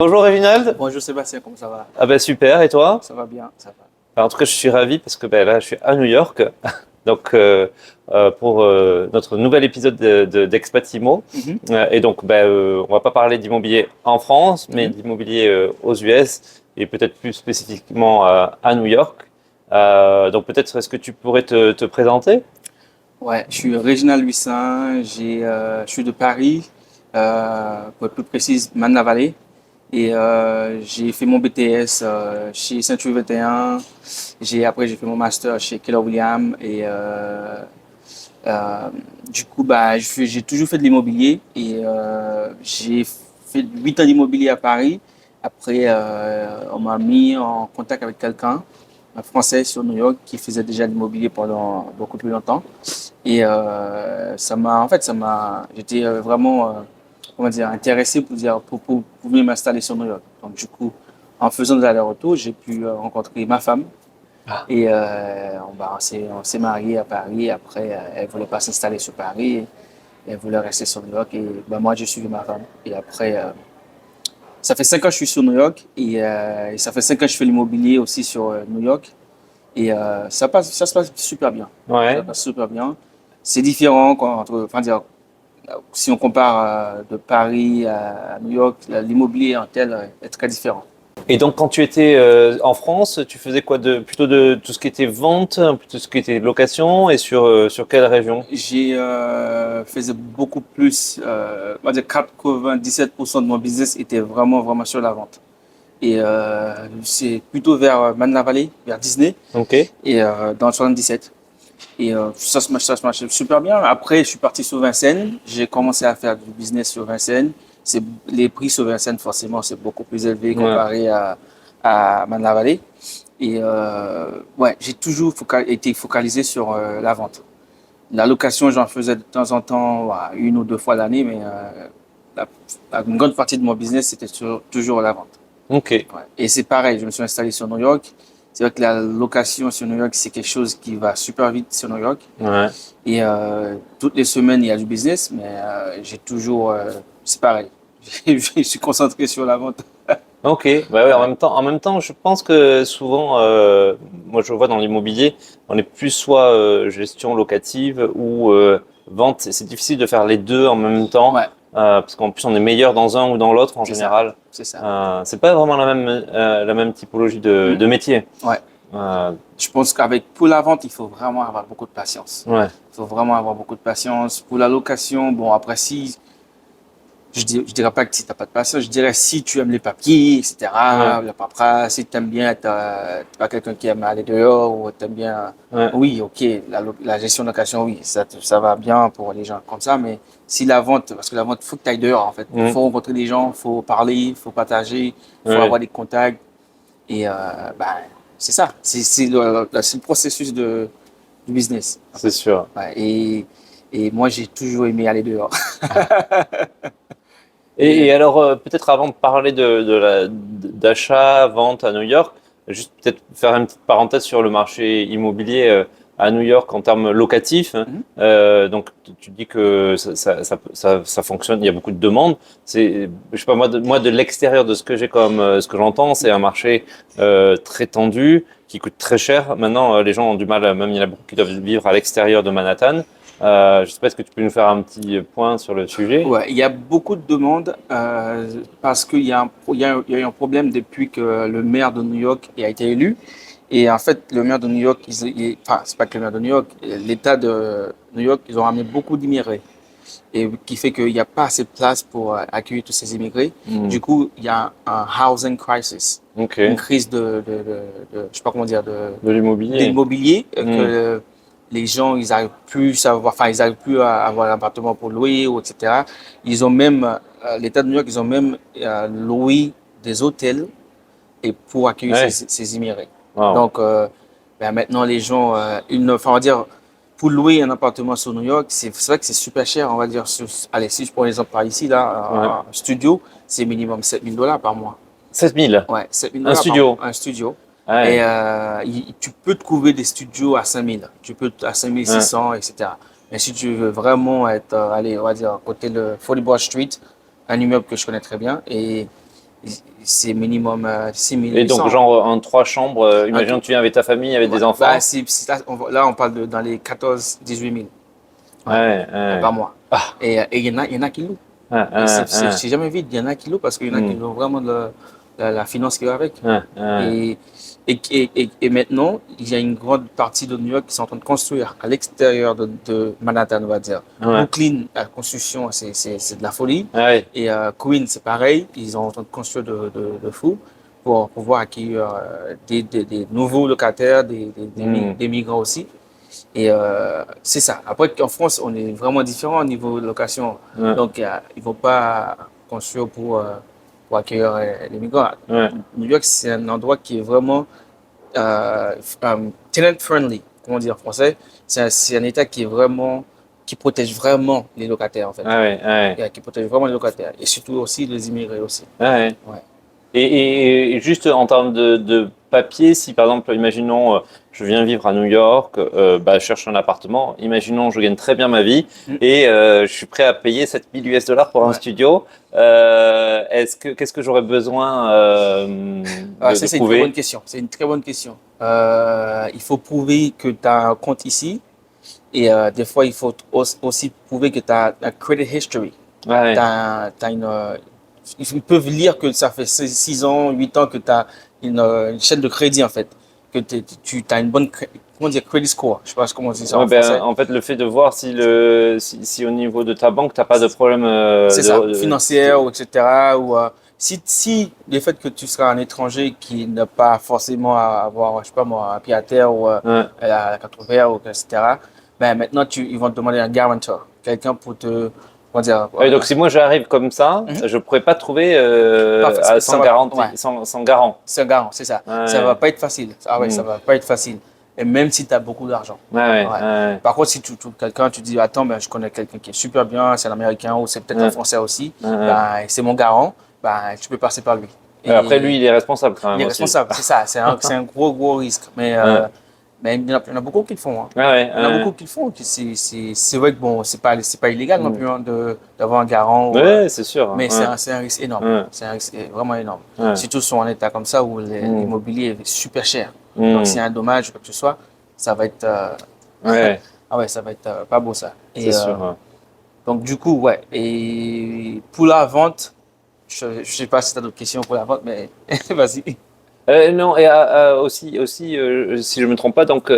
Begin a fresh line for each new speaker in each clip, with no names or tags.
Bonjour Réginald.
Bonjour Sébastien, comment ça va?
Ah ben super, et toi?
Ça va bien, ça va.
En tout cas, je suis ravi parce que là, je suis à New York. Donc, pour notre nouvel épisode d'Expat Imo.
Mhm,
Et donc, on va pas parler d'immobilier en France, mais
mhm.
d'immobilier aux US et peut-être plus spécifiquement à New York. Donc, peut-être est-ce que tu pourrais te présenter?
Ouais, je suis Réginald Lussin, je suis de Paris, pour être plus précise, Marne-la-Vallée. Et j'ai fait mon BTS chez Century 21. Après, j'ai fait mon master chez Keller Williams. Et euh, du coup, j'ai toujours fait de l'immobilier. Et j'ai fait 8 ans d'immobilier à Paris. Après, on m'a mis en contact avec quelqu'un, un Français sur New York, qui faisait déjà de l'immobilier pendant beaucoup plus longtemps. Et j'étais vraiment, comment dire, intéressé pour venir m'installer sur New York. Donc, du coup, en faisant des allers-retours, j'ai pu rencontrer ma femme. Et on s'est mariés à Paris. Après, elle voulait pas s'installer sur Paris. Elle voulait rester sur New York. Et moi, j'ai suivi ma femme. Et après, ça fait 5 ans que je suis sur New York. Et ça fait 5 ans que je fais l'immobilier aussi sur New York. Et ça se passe super bien. Ça
Ouais.
se passe super bien. C'est différent enfin dire, si on compare de Paris à New York, l'immobilier en tel est très différent.
Et donc, quand tu étais en France, tu faisais quoi plutôt de tout ce qui était vente, plutôt ce qui était location et sur quelle région?
J'ai faisais beaucoup plus, on va dire 97% de mon business était vraiment, vraiment sur la vente. Et c'est plutôt vers Marne-la-Vallée, vers Disney,
Ok.
et dans le 77. Et ça se marchait super bien. Après, je suis parti sur Vincennes. J'ai commencé à faire du business sur Vincennes. Les prix sur Vincennes, forcément, c'est beaucoup plus élevé
Ouais.
comparé à Marne-la-Vallée. Et ouais, j'ai toujours été focalisé sur la vente. La location, j'en faisais de temps en temps, ouais, une ou deux fois l'année, mais la, une grande partie de mon business, c'était toujours la vente.
Ok.
Ouais. Et c'est pareil, je me suis installé sur New York. C'est vrai que la location sur New York, c'est quelque chose qui va super vite sur New York.
Ouais.
Et toutes les semaines, il y a du business, mais j'ai toujours, c'est pareil. Je suis concentré sur la vente.
Ok, bah ouais,
Ouais,
en même temps, je pense que souvent, moi je vois dans l'immobilier, on est plus soit gestion locative ou vente. C'est difficile de faire les deux en même temps,
ouais,
parce qu'en plus on est meilleur dans un ou dans l'autre en
c'est ça,
général.
c'est ça.
C'est pas vraiment la même typologie
Mhm.
de métier.
Ouais.
Euh,
Je pense pour la vente, il faut vraiment avoir beaucoup de patience.
ouais,
Il faut vraiment avoir beaucoup de patience. Pour la location, bon, après, si je dirais pas que si tu n'as pas de patience, je dirais si tu aimes les papiers,
ouais,
etc., la paperasse, si tu aimes bien, tu pas quelqu'un qui aime aller dehors ou tu aimes bien,
ouais,
oui, ok, la gestion de location, oui, ça va bien pour les gens comme ça, mais si la vente, parce que la vente, il faut que tu ailles dehors en fait, il
mm,
faut rencontrer des gens, il faut parler, il faut partager, il faut
ouais,
avoir des contacts, et c'est ça, c'est le processus du business en
c'est
fait.
sûr.
Ouais, et moi, j'ai toujours aimé aller dehors.
Et
Et
alors, peut-être avant de parler d'achat, vente à New York, juste peut-être faire une petite parenthèse sur le marché immobilier à New York en termes locatifs. Hein.
mhm,
Donc, tu dis que ça fonctionne, il y a beaucoup de demandes. Je sais pas, moi de l'extérieur de ce que j'ai ce que j'entends, c'est un marché très tendu, qui coûte très cher. Maintenant, les gens ont du mal, même il y en a beaucoup qui doivent vivre à l'extérieur de Manhattan. Je sais pas, est-ce que tu peux nous faire un petit point sur le sujet?
ouais, il y a beaucoup de demandes parce qu'il y a il y a eu un problème depuis que le maire de New York a été élu. Et en fait, le maire de New York, enfin, c'est pas que le maire de New York, l'État de New York, ils ont ramené beaucoup d'immigrés. Et qui fait qu'il n'y a pas assez de place pour accueillir tous ces immigrés.
Hmm.
Du coup, il y a un housing crisis,
Ok.
une crise je sais pas comment dire,
De l'immobilier.
d'immobilier,
Hmm.
que les gens, ils arrivent plus à avoir, enfin, ils arrivent plus à avoir un appartement pour louer, ou etc. Ils ont même, l'État de New York, ils ont même loué des hôtels et pour accueillir
Ouais.
ces immigrés.
Wow.
Donc, maintenant, les gens, enfin, on va dire, pour louer un appartement sur New York, c'est vrai que c'est super cher. On va dire, allez, si je prends l'exemple par ici,
Ouais.
là, un studio, c'est minimum $7 000 par mois.
16 000.
Ouais, 7 000
Un
dollars par mois,
studio.
un studio. Et
Ouais.
tu peux trouver des studios à 5 000, tu peux à 5
Ouais.
600, etc. Mais si tu veux vraiment être, allez, on va dire, à côté de 40 Street, un immeuble que je connais très bien, et c'est minimum 6
Et donc,
800.
genre, en 3 chambres, imaginons que tu viens avec ta famille, avec des enfants.
Bah, là, on parle dans les 14-18 000. Ouais,
Ouais, ouais.
par mois.
Ah,
Et il y en a qui louent.
ah,
Et
ah,
c'est jamais vite, il y en a qui louent parce qu'il y en a qui
hmm,
ont vraiment la finance qui va avec.
ah, ah,
Et, et maintenant, il y a une grande partie de New York qui sont en train de construire à l'extérieur de Manhattan, on va dire.
ouais.
Brooklyn, la construction, c'est de la folie.
Ah ouais.
Et Queens, c'est pareil, ils sont en train de construire de fou pour pouvoir accueillir des nouveaux locataires,
Hmm,
des migrants aussi. Et c'est ça. Après, en France, on est vraiment différent au niveau de location.
ouais,
Donc, il ne faut pas construire pour accueillir les migrants.
ouais,
New York, c'est un endroit qui est vraiment tenant friendly, comment dire en français. C'est un État qui est vraiment, qui protège vraiment les locataires, en fait.
ah ouais, ah ouais,
Qui protège vraiment les locataires. Et surtout aussi les immigrés aussi.
ah ouais.
Ouais.
Et juste en termes de papier, si par exemple, imaginons, je viens vivre à New York, bah, je cherche un appartement, imaginons, je gagne très bien ma vie
Mm.
et je suis prêt à payer 7 000 US$ pour un
Ouais.
studio. Qu'est-ce que j'aurais besoin
Ça,
de
c'est une très bonne
prouver?
question. C'est une très bonne question. Il faut prouver que tu as un compte ici. Et des fois, il faut aussi prouver que tu as un credit history.
Ouais,
Ils peuvent lire que ça fait 6 ans, 8 ans que tu as une chaîne de crédit, en fait. Que tu as une bonne, comment dire, credit score. Je sais pas comment on dit ça
ouais,
en
ben,
français.
en fait, le fait de voir si au niveau de ta banque, t'as pas de problème
C'est ça, financière, ou etc. Ou si le fait que tu seras un étranger qui n'a pas forcément à avoir, je sais pas moi, un pied à terre ou
ouais.
à la 80, ou etc. Ben maintenant, ils vont te demander un guarantor, quelqu'un pour te, comment dire,
Ouais, donc si moi j'arrive comme ça,
mhm.
je pourrais pas trouver
Ça
sans
va,
garantie,
ouais,
sans garant.
c'est un garant, c'est ça. Ça va
Ouais,
pas être facile. Ah ouais,
hmm,
ça va pas être facile. Et même si tu as beaucoup d'argent.
ouais, ouais,
Ouais.
ouais,
Par contre, si tu trouves quelqu'un, tu dis, attends, ben, je connais quelqu'un qui est super bien, c'est un Américain ou c'est peut-être un
ouais,
Français aussi,
ouais, ouais.
ben, c'est mon garant, ben, tu peux passer par lui.
Après lui,
Et
il est responsable quand
il
même
est
aussi.
responsable, c'est ça, c'est un gros, gros risque.
Ouais,
Mais il y en a beaucoup qui le font. Hein.
ouais, ouais,
Il y en a beaucoup
ouais.
qui le font. C'est vrai que bon, c'est pas illégal non
Hmm.
plus hein, d'avoir un garant.
Ouais, c'est sûr.
Mais
Ouais,
c'est un risque énorme.
ouais,
C'est un risque vraiment énorme.
ouais.
Surtout sur un état comme ça où
Hmm,
l'immobilier est super cher. Donc s'il y
hmm.
a un dommage ou quoi que ce soit, ça va être,
Ouais,
ah ouais, ça va être pas beau ça.
c'est
Et
sûr. Ouais.
donc du coup, ouais. Et pour la vente, je sais pas si tu as d'autres questions pour la vente, mais vas-y.
Non, et aussi, si je me trompe pas, donc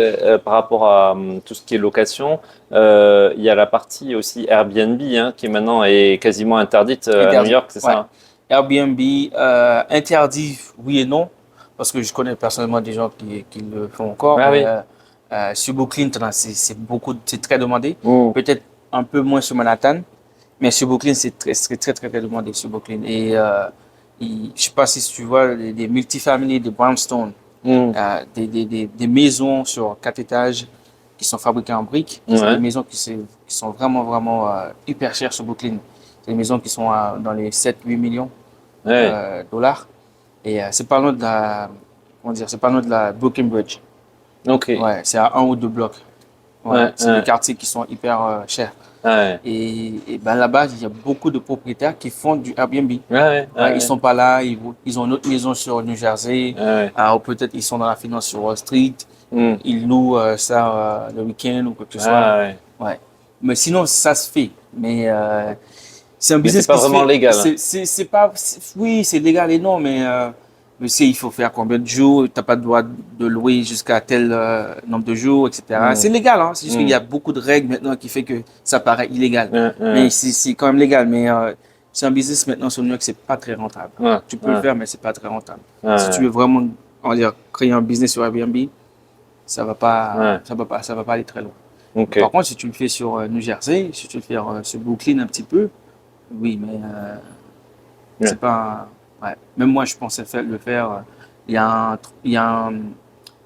par rapport à tout ce qui est location, il y a la partie aussi Airbnb hein, qui maintenant est quasiment interdite à New
Interdit.
York, c'est
Ouais.
ça?
Airbnb, interdit, oui et non, parce que je connais personnellement des gens qui le font encore,
Ah
mais
oui.
sur Brooklyn, c'est très demandé.
Hmm.
Peut-être un peu moins sur Manhattan, mais sur Brooklyn, c'est très demandé sur Brooklyn. Et je sais pas si tu vois des multifamilies de brownstone,
Hmm.
des maisons sur 4 étages qui sont fabriquées en briques. C'est des
Ouais.
maisons qui sont vraiment, vraiment hyper chères sur Brooklyn. C'est des maisons qui sont dans les 7-8 millions
Ouais.
dollars. Et c'est pas loin de la, comment dire, c'est pas loin de la Brooklyn Bridge.
Ok. Ouais.
Ouais, c'est à 1 ou 2 blocs. Ouais, c'est des
Ouais.
quartiers qui sont hyper chers.
Ouais.
Et ben là-bas, il y a beaucoup de propriétaires qui font du Airbnb.
Ouais.
Ouais, ils
Ouais.
sont pas là, ils ont une autre maison sur New Jersey,
Ouais.
ou peut-être ils sont dans la finance sur Wall Street,
Hmm.
ils louent ça le week-end ou quoi que ce soit.
Ah ouais.
Ouais. Mais sinon, ça se fait. Mais c'est un
Mais c'est
business
pas
qui se
vraiment
fait.
légal.
C'est pas. Oui, c'est légal et non, mais il faut faire combien de jours. T'as pas le droit de louer jusqu'à tel nombre de jours, etc.
Hmm.
C'est légal, hein. C'est juste qu'il y
Hmm.
a beaucoup de règles maintenant qui fait que ça paraît illégal.
Ouais.
Mais
Ouais.
c'est quand même légal. Mais c'est un business maintenant sur New York, c'est pas très rentable.
Ouais.
Tu peux le
Ouais.
faire, mais c'est pas très rentable. Si tu
Ouais.
veux vraiment, on va dire, créer un business sur Airbnb,
Ouais.
ça va pas aller très loin.
Ok.
Par contre, si tu le fais sur New Jersey, si tu le fais sur Brooklyn un petit peu, oui, mais
Ouais.
c'est pas. Ouais. Même moi, je pensais le faire. Il y a, il y a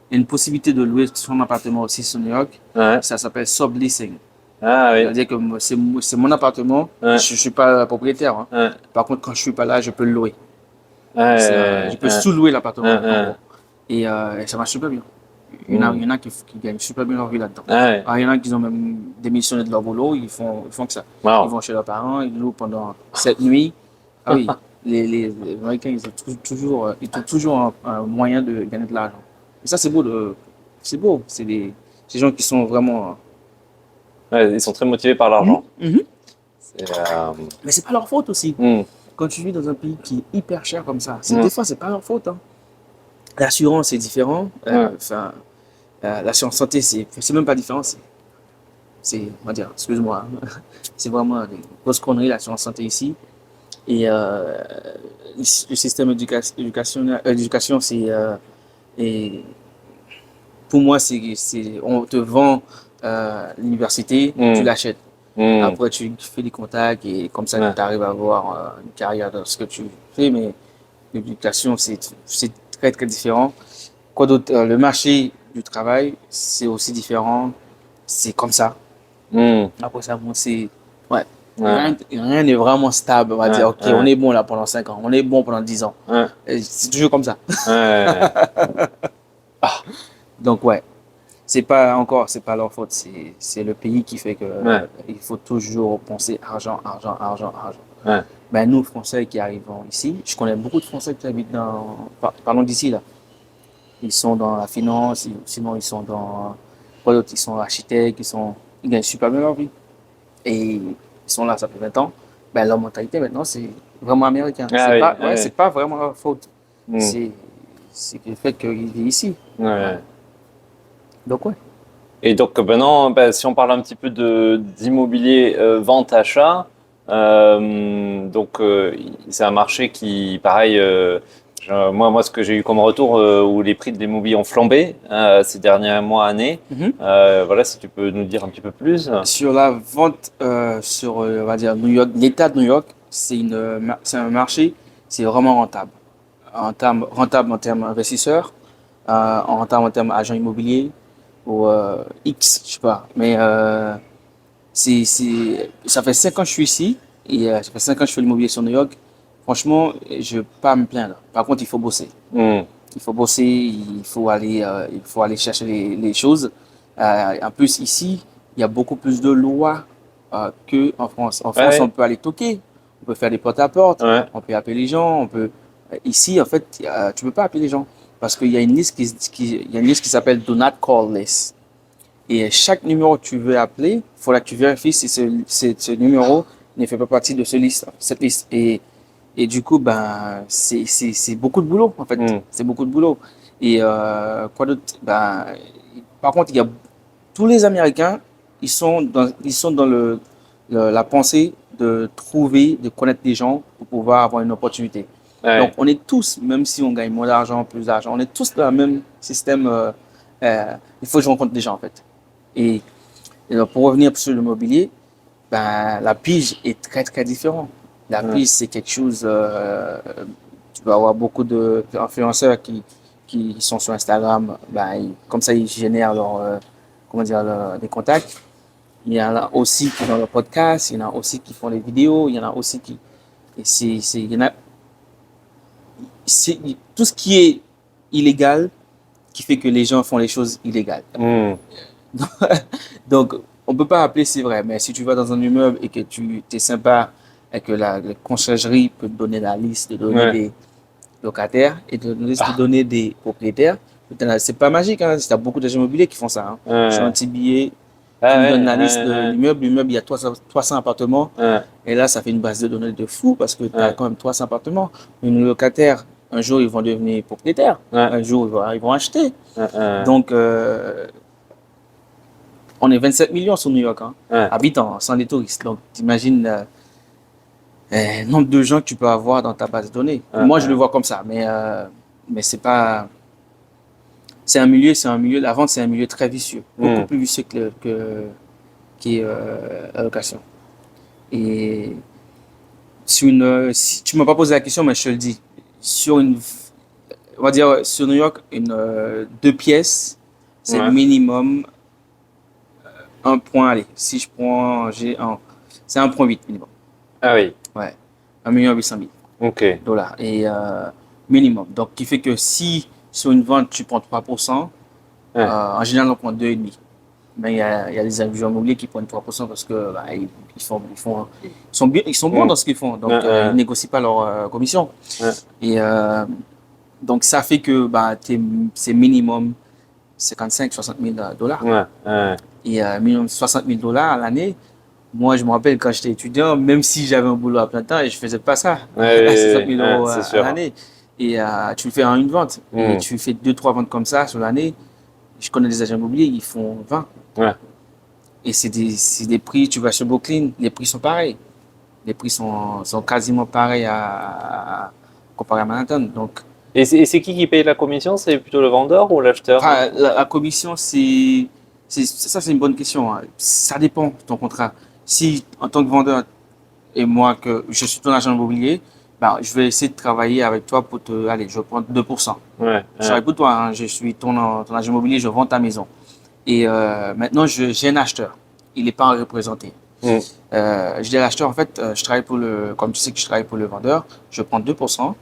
il y a une possibilité de louer son appartement aussi sur New York.
Ouais.
Ça s'appelle subleasing.
Ah oui.
C'est-à-dire que c'est mon appartement,
Ouais.
je ne suis pas propriétaire. Hein.
Ouais.
Par contre, quand je suis pas là, je peux le louer. Je
Ouais.
peux
Ouais.
sous-louer l'appartement,
Ouais.
en
Ouais.
gros. Et ça marche super bien. Il
Hmm.
y en a qui gagnent super bien leur vie là-dedans.
Ah ouais.
Il y en a qui ont même démissionné de leur boulot, ils font que ça. Ils
Wow.
vont chez leurs parents, ils louent pendant 7 nuits. Ah oui, les Américains, ils ont ils trouvent toujours un moyen de gagner de l'argent. Et ça, c'est beau. C'est beau. C'est des gens qui sont vraiment.
Ouais, ils sont très motivés par l'argent.
Mhm.
C'est,
Mais c'est pas leur faute aussi.
hmm,
Quand tu vis dans un pays qui est hyper cher comme ça,
hmm,
des fois, c'est pas leur faute. Hein. L'assurance, c'est différent.
ouais,
Enfin, l'assurance santé, c'est même pas différent. On va dire, excuse-moi, hein. C'est vraiment une grosse connerie, l'assurance santé ici. Et le système éducation, et pour moi, on te vend l'université, tu
hmm,
l'achètes.
hmm,
Après, tu fais des contacts et comme ça,
ouais,
tu arrives à avoir une carrière dans ce que tu fais. Mais l'éducation, c'est très, très différent. Quoi d'autre? Le marché du travail, c'est aussi différent. C'est comme ça.
hmm,
Après ça, bon, c'est. Ouais.
ouais,
Rien n'est vraiment stable. On va dire,
ouais,
OK, on
ouais,
est bon là pendant 5 ans. On est bon pendant 10 ans.
ouais,
Et c'est toujours comme ça.
ouais, ah,
Donc, ouais. C'est pas leur faute. C'est le pays qui fait que
ouais,
il faut toujours penser argent, argent, argent, argent.
ouais,
Ben, nous, Français qui arrivons ici, je connais beaucoup de Français qui habitent parlons d'ici, là. Ils sont dans la finance, sinon ils sont dans, quoi d'autre? Ils sont architectes, ils gagnent super bien leur vie. Et ils sont là, ça fait 20 ans. Ben, leur mentalité maintenant, c'est vraiment américain.
ah oui, ah
C'est
oui,
pas vraiment leur faute.
hmm,
C'est, c'est le fait qu'ils vivent ici. Ouais.
ouais.
Donc, ouais.
Et donc maintenant, bah, si on parle un petit peu d'immobilier vente-achat, c'est un marché qui, pareil, moi ce que j'ai eu comme retour où les prix de l'immobilier ont flambé ces derniers mois, années.
Mhm.
Voilà, si tu peux nous dire un petit peu plus.
Sur la vente on va dire New York, l'État de New York, c'est un marché, c'est vraiment rentable. Rentable en termes investisseurs, rentable en termes agents immobiliers ou X, je sais pas. Mais ça fait 5 ans que je suis ici et ça fait 5 ans que je fais l'immobilier sur New York. Franchement, je ne vais pas me plaindre. Par contre, il faut bosser.
Hmm,
Il faut bosser, il faut aller chercher les choses. En plus, ici, il y a beaucoup plus de lois qu'en France. En France, on
ouais,
peut aller toquer, on peut faire des porte-à-porte,
ouais,
on peut appeler les gens, Ici, en fait, tu peux pas appeler les gens parce qu'il y a une liste il y a une liste qui s'appelle Do Not Call List. Et chaque numéro que tu veux appeler, il faudra que tu vérifies si ce numéro ne fait pas partie de cette liste. Et du coup, ben, c'est beaucoup de boulot, en fait.
hmm,
C'est beaucoup de boulot. Et quoi d'autre? Ben, par contre, il y a tous les Américains, ils sont dans la pensée de trouver, de connaître des gens pour pouvoir avoir une opportunité. Donc,
ouais,
on est tous, même si on gagne moins d'argent, plus d'argent, on est tous dans le même système. Il faut que je rencontre des gens, en fait. Et, pour revenir sur l'immobilier, ben, la pige est très, très différente. La
ouais,
pige, c'est quelque chose, tu vas avoir beaucoup d'influenceurs qui sont sur Instagram, ben, comme ça, ils génèrent comment dire, des contacts. Il y en a aussi qui font le podcast, il y en a aussi qui font les vidéos, il y en a aussi qui, et il y en a, c'est tout ce qui est illégal qui fait que les gens font les choses illégales.
hmm,
Donc, on peut pas appeler, c'est vrai, mais si tu vas dans un immeuble et que tu es sympa et que la conciergerie peut te donner la liste, de donner
ouais,
des locataires et de liste de
ah,
donner des propriétaires, c'est pas magique, hein. Il y a beaucoup d'agents immobiliers qui font ça. Hein. Sur un
ouais,
petit billet, tu
ah,
me donnes
ouais,
la liste de
ouais,
l'immeuble. L'immeuble, il y a 300 appartements.
ouais,
Et là, ça fait une base de données de fou parce que tu as
ouais,
quand même 300 appartements. Une locataire, un jour, ils vont devenir propriétaires.
ouais,
Un jour, ils vont acheter.
ouais, ouais,
Donc, on est 27 millions sur New York, hein,
ouais,
habitants, sans les touristes. Donc, t'imagines le nombre de gens que tu peux avoir dans ta base de données.
ouais,
Moi, je le
ouais,
vois comme ça, mais c'est pas. C'est un milieu, la vente, c'est un milieu très vicieux, beaucoup
hmm,
plus vicieux qui est la location. Et si tu m'as pas posé la question, mais je te le dis, sur on va dire sur New York, deux pièces, c'est
ouais,
minimum un point. Allez, si je prends, c'est 1,8 minimum.
ah oui,
Ouais, 1,8 million
ok,
dollars et minimum. Donc, qui fait que si sur une vente tu prends 3%,
ouais,
en général on prend 2,5. Mais il y a des agents immobiliers qui prennent 3% parce que bah, ils sont bons
Mm.
dans ce qu'ils font. Donc,
Ouais,
ils négocient pas leur commission.
ouais,
Et donc, ça fait que bah, c'est minimum 55 000 $, 60 000 $.
ouais, ouais,
Et minimum 60 000 $ à l'année. Moi, je me rappelle quand j'étais étudiant, même si j'avais un boulot à plein temps, et je faisais pas ça
ouais,
à 60
ouais,
000
ouais,
euros
c'est
à
sûr.
l'année. Et tu le fais en une vente. Et
Mm.
tu fais deux, trois ventes comme ça sur l'année. Je connais des agents immobiliers, ils font 20.
Ouais.
Et c'est des prix, tu vas chez Brooklyn, les prix sont pareils. Les prix sont quasiment pareils comparé à Manhattan. Donc,
Et c'est qui paye la commission? C'est plutôt le vendeur ou l'acheteur?
enfin, la commission, ça, c'est une bonne question, hein. Ça dépend de ton contrat. Si, en tant que vendeur, et moi, que je suis ton agent immobilier, ben, je vais essayer de travailler avec toi pour allez, je vais prendre 2%.
Ouais,
Je
ouais.
travaille pour toi, hein. Je suis ton agent immobilier, je vends ta maison. Et maintenant, j'ai un acheteur. Il n'est pas représenté.
Mm.
Je dis à l'acheteur, en fait, je travaille comme tu sais que je travaille pour le vendeur, je prends 2%.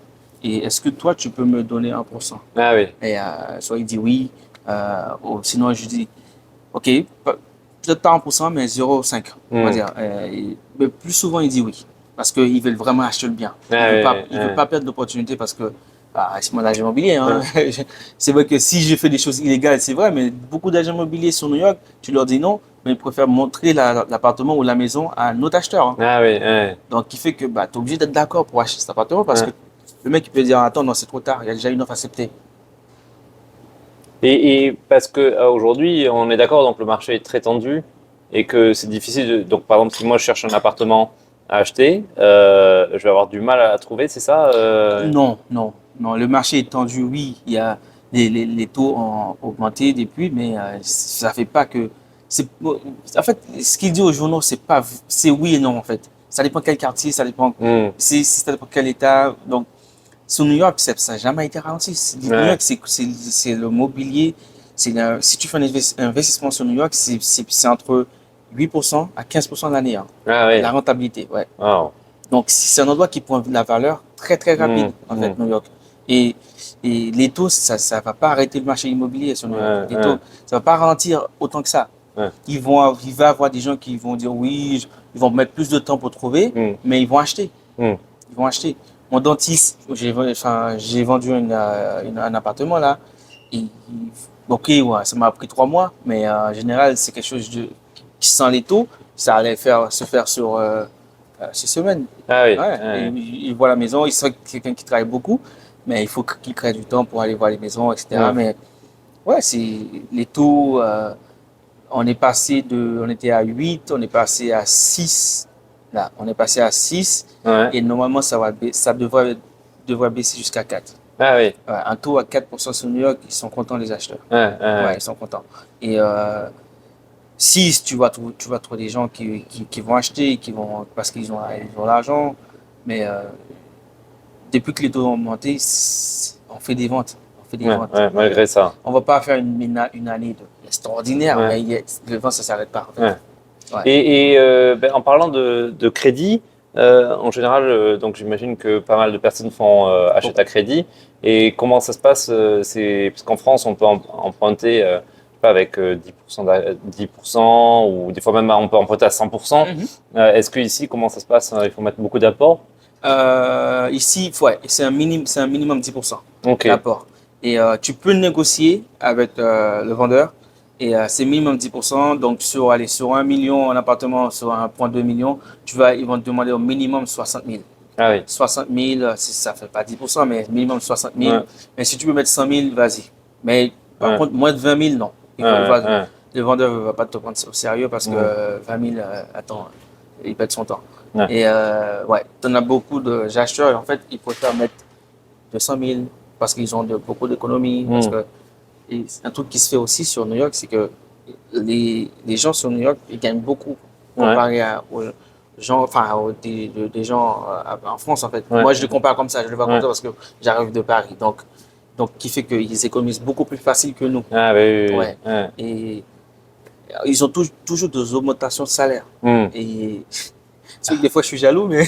Et est-ce que toi, tu peux me donner 1%?
Ah oui.
Et soit il dit oui, ou sinon je dis, OK, peut-être pas 1%, mais 0,5, on va
Mm.
dire. Mais plus souvent, il dit oui, parce qu'ils veulent vraiment acheter le bien.
Ah oui,
Il veut
ouais.
pas perdre l'opportunité parce que bah, c'est mon agent immobilier, hein.
Ouais.
C'est vrai que si je fais des choses illégales, c'est vrai, mais beaucoup d'agents immobiliers sur New York, tu leur dis non, mais ils préfèrent montrer l'appartement ou la maison à un autre acheteur, hein.
Ah oui, ouais.
Donc, qui fait que bah, tu es obligé d'être d'accord pour acheter cet appartement parce que
Ouais.
le mec, il peut dire, attends, non, c'est trop tard, il y a déjà une offre acceptée.
Et parce que aujourd'hui, on est d'accord, donc le marché est très tendu et que c'est difficile. Donc, par exemple, si moi je cherche un appartement à acheter, je vais avoir du mal à trouver, c'est ça?
Non, non, non. Le marché est tendu, oui. Il y a les taux ont augmenté depuis, mais ça fait pas que. En fait, ce qu'il dit aux journaux, c'est pas, c'est oui et non en fait. Ça dépend quel quartier, ça dépend,
Hmm.
ça dépend quel état. Donc, sur New York, ça n'a jamais été ralenti. New
Ouais.
York, c'est le mobilier. Si tu fais un investissement sur New York, c'est entre 8% à 15% de l'année, hein.
Ah
La
oui.
rentabilité, ouais.
Wow.
Donc, c'est un endroit qui prend de la valeur très, très
Hmm.
rapide, en fait,
Hmm.
New York. Et, et les taux, ça va pas arrêter le marché immobilier sur New York.
Ouais,
Les
ouais,
taux, ça va pas ralentir autant que ça.
ouais.
Il va y avoir des gens qui vont dire oui, ils vont mettre plus de temps pour trouver,
Hmm.
mais ils vont acheter.
Hmm.
Ils vont acheter. Mon dentiste, j'ai vendu un appartement là. Ok, ouais, ça m'a pris 3 mois, mais en général, c'est quelque chose qui sent les taux, ça allait se faire sur 6 semaines.
Ah oui.
Ouais,
Ouais.
il voit la maison, il sait que c'est quelqu'un qui travaille beaucoup, mais il faut qu'il crée du temps pour aller voir les maisons, etc.
Hmm.
Mais ouais, les taux, on était à 8, on est passé à 6. Là, on est passé à 6
Ouais.
et normalement, ça devrait baisser jusqu'à 4.
Ah oui.
Ouais, un taux à 4% sur New York, ils sont contents les acheteurs.
Ouais,
Ouais,
ouais,
ils sont contents. Et 6, tu vas trouver des gens qui vont acheter, parce ils ont l'argent. Mais depuis que les taux ont augmenté, on fait des ventes. On fait des
ouais,
ventes.
ouais, malgré ça.
On va pas faire une année extraordinaire,
Ouais,
mais le vent, ça s'arrête pas, en
ouais.
fait. Ouais.
Ben, en parlant de crédit, en général, donc j'imagine que pas mal de personnes font
Bon.
achètent à crédit. Et comment ça se passe? C'est parce qu'en France, on peut emprunter, je sais pas, avec 10%, 10% ou des fois même on peut emprunter à 100%.
Mhm.
Est-ce que ici, comment ça se passe? Il faut mettre beaucoup d'apports?
Ici, ouais, c'est un minimum 10%
Ok.
d'apport. Et tu peux négocier avec le vendeur. Et c'est minimum 10%. Donc, sur 1 million, un appartement, sur 1,2 million, ils vont te demander au minimum 60 000.
Ah oui.
60 000, ça fait pas 10%, mais minimum 60 000.
Ouais,
Mais si tu peux mettre 100 000, vas-y. Mais par
ouais,
contre, moins de 20 000, non.
ouais, ouais,
Le vendeur ne va pas te prendre au sérieux parce que
ouais.
20 000, attends, il perd son temps.
Ouais.
Et ouais, tu en as beaucoup d'acheteurs et en fait, ils préfèrent mettre 200 000 parce qu'ils ont beaucoup d'économies. Parce
Hmm.
que, et un truc qui se fait aussi sur New York, c'est que les gens sur New York, ils gagnent beaucoup
Ouais,
comparé aux gens, enfin, des gens en France, en fait.
ouais,
Moi, je les compare comme ça, je les vois comme
ouais.
ça parce que j'arrive de Paris. Donc, qui fait qu'ils économisent beaucoup plus facile que nous.
Ah oui, oui, oui.
Ouais.
Ouais.
Et ils ont toujours des augmentations de salaire.
Hmm.
Et c'est vrai que des fois, je suis jaloux, mais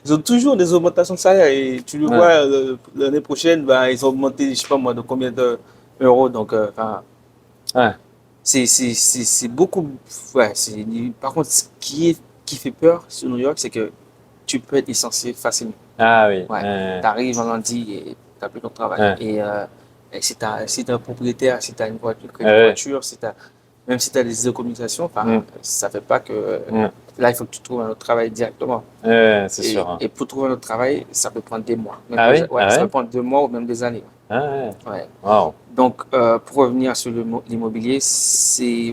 ils ont toujours des augmentations de salaire. Et tu le
Ouais.
vois, l'année prochaine, bah, ils ont augmenté, je sais pas moi, de combien d'euros. Donc, enfin,
Ouais.
c'est beaucoup. Ouais, par contre, qui fait peur sur New York, c'est que tu peux être licencié facilement.
Ah oui.
Ouais. Tu arrives un lundi et tu n'as plus ton travail.
Ouais.
Et si t'es un propriétaire, si tu as une voiture,
Ouais.
même si tu as des communications,
Mm.
ça fait pas que.
Mm.
Là, il faut que tu trouves un autre travail directement.
Ouais, c'est sûr. Hein.
Et pour trouver un autre travail, ça peut prendre des mois.
Ah oui?
Ouais,
Ah
ça
ouais?
peut prendre 2 mois ou même des années.
Ah ouais.
Ouais.
Wow.
Donc, pour revenir sur l'immobilier,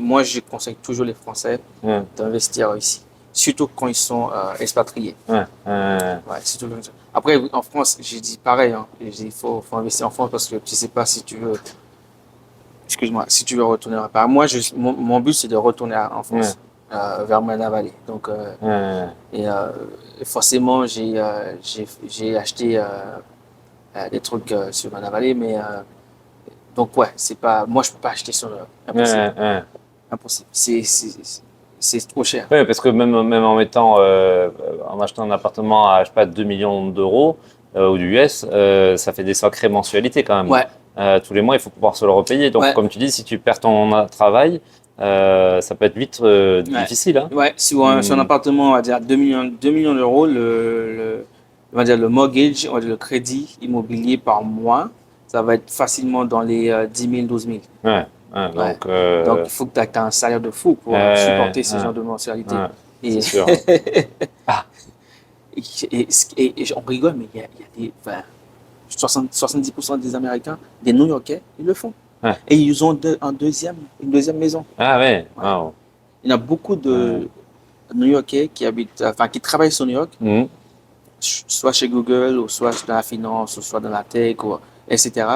moi, je conseille toujours les Français
Mm.
d'investir ici, surtout quand ils sont expatriés.
Ouais.
Ouais, surtout après, en France, j'ai dit pareil. Hein, j'ai dit, il faut investir en France parce que tu sais pas si tu veux, excuse-moi, si tu veux retourner à Paris. Moi, mon but, c'est de retourner en France, vers Manavali. Donc,
Ouais.
et forcément, j'ai acheté des trucs sur Manavali, mais donc, ouais, c'est pas, moi, je peux pas acheter sur impossible.
Ouais.
Impossible. C'est trop cher.
Ouais, parce que même en achetant un appartement à, je sais pas, 2 millions d'euros ou du US, ça fait des sacrées mensualités quand même.
Ouais,
Tous les mois, il faut pouvoir se le repayer. Donc,
ouais,
comme tu dis, si tu perds ton travail, ça peut être vite
ouais.
difficile. Hein.
Ouais, sur un
Hmm.
appartement, on va dire 2 millions d'euros, on va dire le mortgage, on va dire le crédit immobilier par mois, ça va être facilement dans les 10 000, 12 000.
Ouais,
Ouais.
donc,
Donc, il faut que tu aies un salaire de fou pour supporter ce genre de mensualité.
ouais,
Et,
c'est sûr. Ah,
et on rigole, mais il y a des, enfin, 70% des Américains, des New-Yorkais, ils le font.
ouais.
Et ils ont une deuxième maison.
Ah ouais,
Ouais.
wow.
Il y en a beaucoup
Ouais.
de New-Yorkais qui travaillent sur New York,
Mhm.
soit chez Google, ou soit dans la finance, ou soit dans la tech, etc.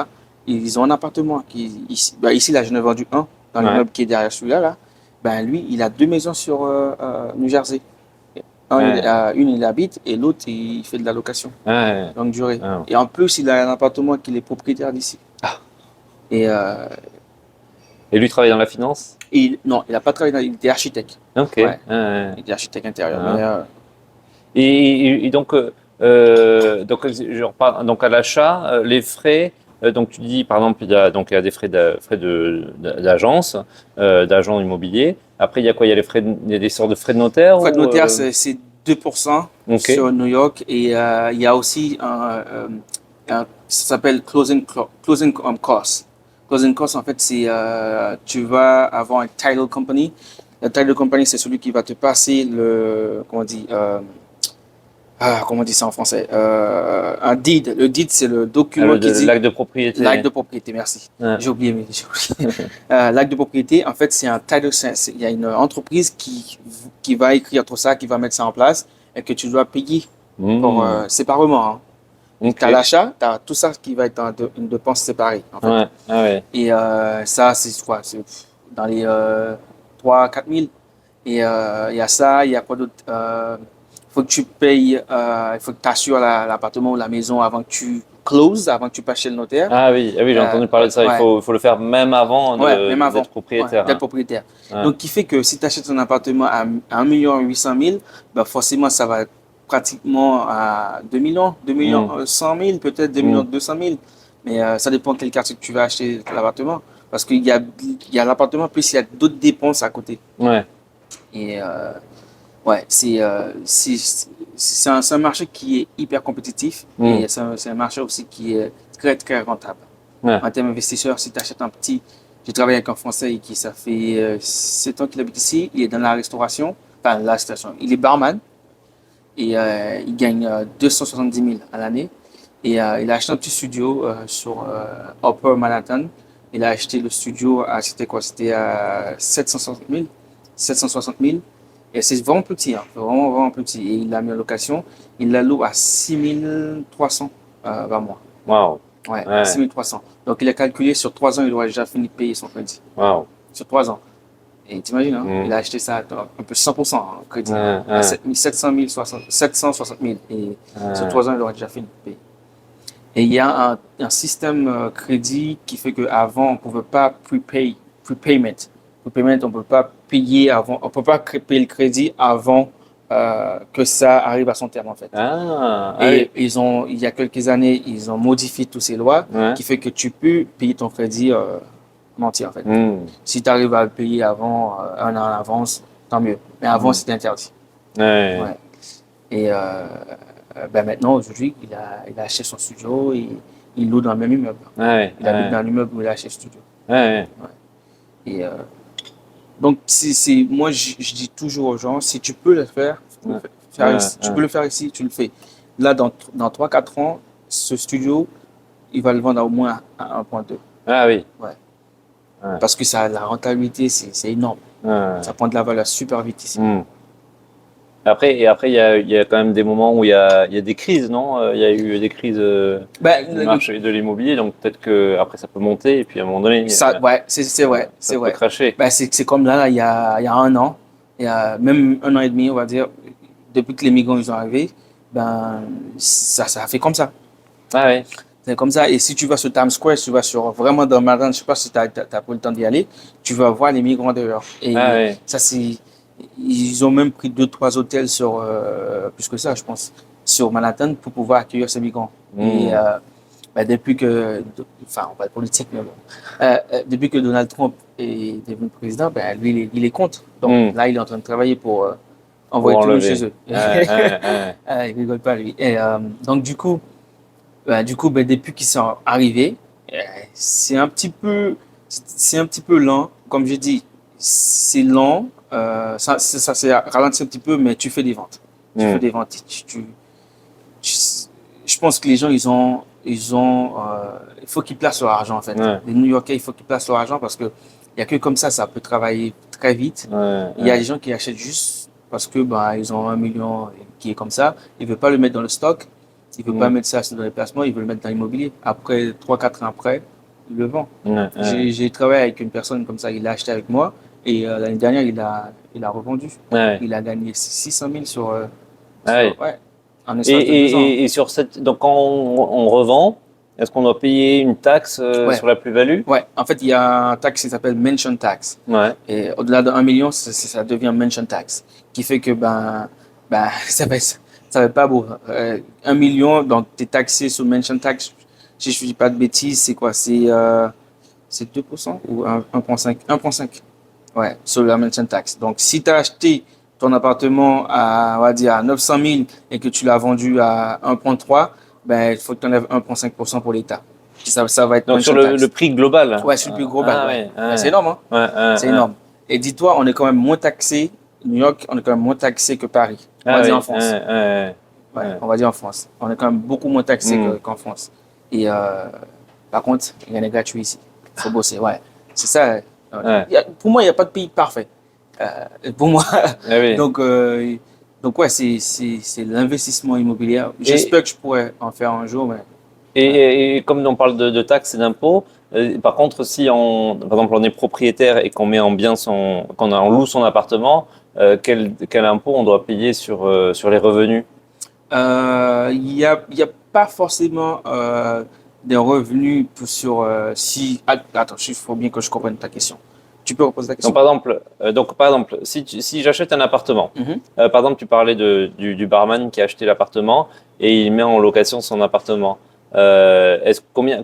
Ils ont un appartement ici, là, j'en ai vendu un dans
Ouais.
l'immeuble qui est derrière celui-là, là. Ben, lui, il a 2 maisons sur New Jersey.
Ouais.
Une, il habite et l'autre, il fait de la location
Ouais.
longue durée.
Ah.
Et en plus, il a un appartement qu'il est propriétaire d'ici. Et,
Et lui travaille dans la finance?
non, il n'a pas travaillé il était architecte.
Ok.
Ouais,
Ouais.
il était architecte intérieur.
Ah.
Mais
Et donc, donc à l'achat, les frais, donc tu dis par exemple, il y a des d'agence, d'agent immobilier. Après, il y a quoi? Il y a il y a des sortes de frais de notaire
frais de
ou
notaire, c'est 2%
ok.
sur New York. Et il y a aussi ça s'appelle closing cost. Closing cost, en fait, c'est tu vas avoir un title company. Le title company, c'est celui qui va te passer comment on dit, comment on dit ça en français? Un deed. Le deed, c'est le document qui dit
L'acte de propriété.
l'acte de propriété. Merci.
Ouais.
J'ai oublié, mais j'ai oublié. L'acte de propriété, en fait, c'est un title. Il y a une entreprise qui va écrire tout ça, qui va mettre ça en place et que tu dois payer séparément. Hein.
Ok.
Tu as l'achat, tu as tout ça qui va être une dépense séparée. En fait.
Ouais. Ah ouais.
Et ça, c'est quoi? C'est dans les 3 4 000. Et il y a ça, il y a quoi d'autre? Faut que tu payes, il faut que tu assures l'appartement ou la maison avant que tu closes, avant que tu passes chez le notaire.
Ah oui, j'ai entendu parler de ça.
Ouais,
Il faut le faire même avant
ouais, même avant.
d'être propriétaire.
Ouais, d'être
Hein.
propriétaire.
Ouais.
Donc, qui fait que si tu achètes un appartement à 1 800 000, ben forcément, ça va être pratiquement à 2 millions, 2 millions 100 000, peut-être 2 millions 200 000. Mais ça dépend de quel quartier que tu vas acheter l'appartement. Parce qu'il y a l'appartement, plus il y a d'autres dépenses à côté.
Ouais.
Et ouais, c'est un marché qui est hyper compétitif et c'est un marché aussi qui est très, très rentable.
Ouais.
En termes d'investisseurs, si tu achètes un petit. J'ai travaillé avec un Français qui, ça fait 7 ans qu'il habite ici. Il est dans la restauration. Enfin, la restauration. Il est barman et il gagne 270 000 à l'année. Et il a acheté un petit studio sur Upper Manhattan. Il a acheté le studio c'était quoi? C'était à 760 000. 760 000. Et c'est vraiment petit, hein, vraiment, vraiment petit. Et il l'a mis en location. Il la loue à 6 300 par mois.
Wow.
Ouais,
Ouais.
6 300. Donc il a calculé sur 3 ans, il aurait déjà fini de payer son crédit.
Wow.
Sur 3 ans. Et t'imagines, hein, il a acheté ça à un peu 100% en crédit. À 700 000, 760 000. Et sur 3 ans, il aurait déjà fini de payer. Et il y a un système crédit qui fait qu'avant, on ne pouvait pas prepayment. Prepayment, on ne peut pas payer avant, on peut pas payer le crédit avant que ça arrive à son terme en fait. Et il y a quelques années, ils ont modifié toutes ces lois qui fait que tu peux payer ton crédit mentir en fait.
Hmm.
Si tu arrives à le payer avant, un an en avance, tant mieux. Mais avant, c'était interdit.
Ouais.
Ouais. Et ben maintenant, aujourd'hui, il a acheté son studio et il loue dans le même immeuble.
Ouais.
Il habite dans l'immeuble où il a acheté le studio.
Ouais.
Et donc, moi, je dis toujours aux gens, si tu peux le faire, tu peux le faire
Ouais,
ici. Tu
ouais.
peux le faire ici, tu le fais. Là, dans 3-4 ans, ce studio, il va le vendre au moins à 1,2.
Ah oui.
Ouais.
Ouais.
Parce que la rentabilité, c'est énorme.
Ouais.
Ça prend de la valeur super vite ici.
Hmm. Après, il y a quand même des moments où il y a des crises, non? Il y a eu des crises
Ben,
du marché de l'immobilier, donc peut-être que après ça peut monter et puis à un moment donné,
ouais, c'est vrai,
ça
c'est
peut
vrai.
cracher.
Ben, c'est comme là, il y a un an, il y a même un an et demi, on va dire, depuis que les migrants ils sont arrivés, ben, ça a fait comme ça.
Ah oui.
C'est comme ça. Et si tu vas sur Times Square, tu vas sur vraiment dans Manhattan, je sais pas si tu as pris le temps d'y aller, tu vas voir les migrants dehors.
Ah
Et
oui.
ça, ils ont même pris 2-3 hôtels sur, plus que ça, je pense, sur Manhattan pour pouvoir accueillir ces migrants. Et
Hmm.
ben, enfin, on parle politique, mais bon, depuis que Donald Trump est devenu président, ben, lui, il est contre. Donc
Hmm.
là, il est en train de travailler pour
Pour
envoyer tout le monde
enlever.
chez eux.
Ouais, ouais, ouais.
Il rigole pas, lui. Et donc, ben, depuis qu'ils sont arrivés, euh, c'est un petit peu, c'est un petit peu lent. Comme je dis, c'est lent. Ça s'est ralenti un petit peu, mais tu fais des ventes. Tu fais
Hmm.
des ventes. Tu- je pense que les gens, il faut qu'ils placent leur argent en fait.
Ouais,
Les New-Yorkais, il faut qu'ils placent leur argent parce que il y a que comme ça peut travailler très vite.
ouais,
Il y a
ouais.
des gens qui achètent juste parce que bah, ils ont 1 million qui est comme ça. Ils ne veulent pas le mettre dans le stock. Ils ne veulent pas
Hmm.
mettre ça dans les placements. Ils veulent le mettre dans l'immobilier. Après, 3-4 ans après, ils le vendent.
Ouais, ouais.
J'ai travaillé avec une personne comme ça. Il l'a acheté avec moi. Et l'année dernière, il a revendu.
Ouais.
Il a gagné 600 000
Ah oui.
ouais, en espace de 2 ans.
Et sur cette, donc quand on revend, est-ce qu'on doit payer une taxe
Ouais,
sur la plus-value?
ouais. En fait, il y a un taxe qui s'appelle mention tax.
Ouais.
Et au-delà de 1 million, ça devient mention tax. Qui fait que, ça va pas beau. 1 million, donc tu es taxé sur mention tax. Si je ne dis pas de bêtises, c'est quoi? C'est 2% ou 1,5? 1,5. Ouais, sur la mention tax. Donc, si tu as acheté ton appartement à, on va dire, à 900 000 et que tu l'as vendu à 1,3, ben, il faut que tu enlèves 1,5% pour l'État. Ça va être
Donc sur
mention tax.
le prix global. Hein.
Ouais, c'est le plus global,
Ah
ouais.
ouais.
Ouais, c'est
Ouais.
énorme, hein.
Ouais,
C'est énorme. Et dis-toi, on est quand même moins taxé. New York, on est quand même moins taxé que Paris. On
Ah
va dire en
oui.
France. Ouais,
Ouais.
on va dire en France. On est quand même beaucoup moins taxé
Hmm.
qu'en France. Et par contre, rien n'est gratuit ici. Il faut bosser, ouais. C'est ça.
Ouais.
Pour moi, il n'y a pas de pays parfait. Pour moi.
Ah oui.
Donc ouais, c'est l'investissement immobilier.
Et,
J'espère que je pourrais en faire un jour, mais
et comme on parle de taxes et d'impôts, par contre, si par exemple, on est propriétaire et qu'on met en bien on loue son appartement, quel impôt on doit payer sur les revenus?
il y a pas forcément des revenus sur si. Attends, il faut bien que je comprenne ta question. Tu peux reposer ta question?
Donc par exemple, si j'achète un appartement,
Mhm.
par exemple, tu parlais du barman qui a acheté l'appartement et il met en location son appartement.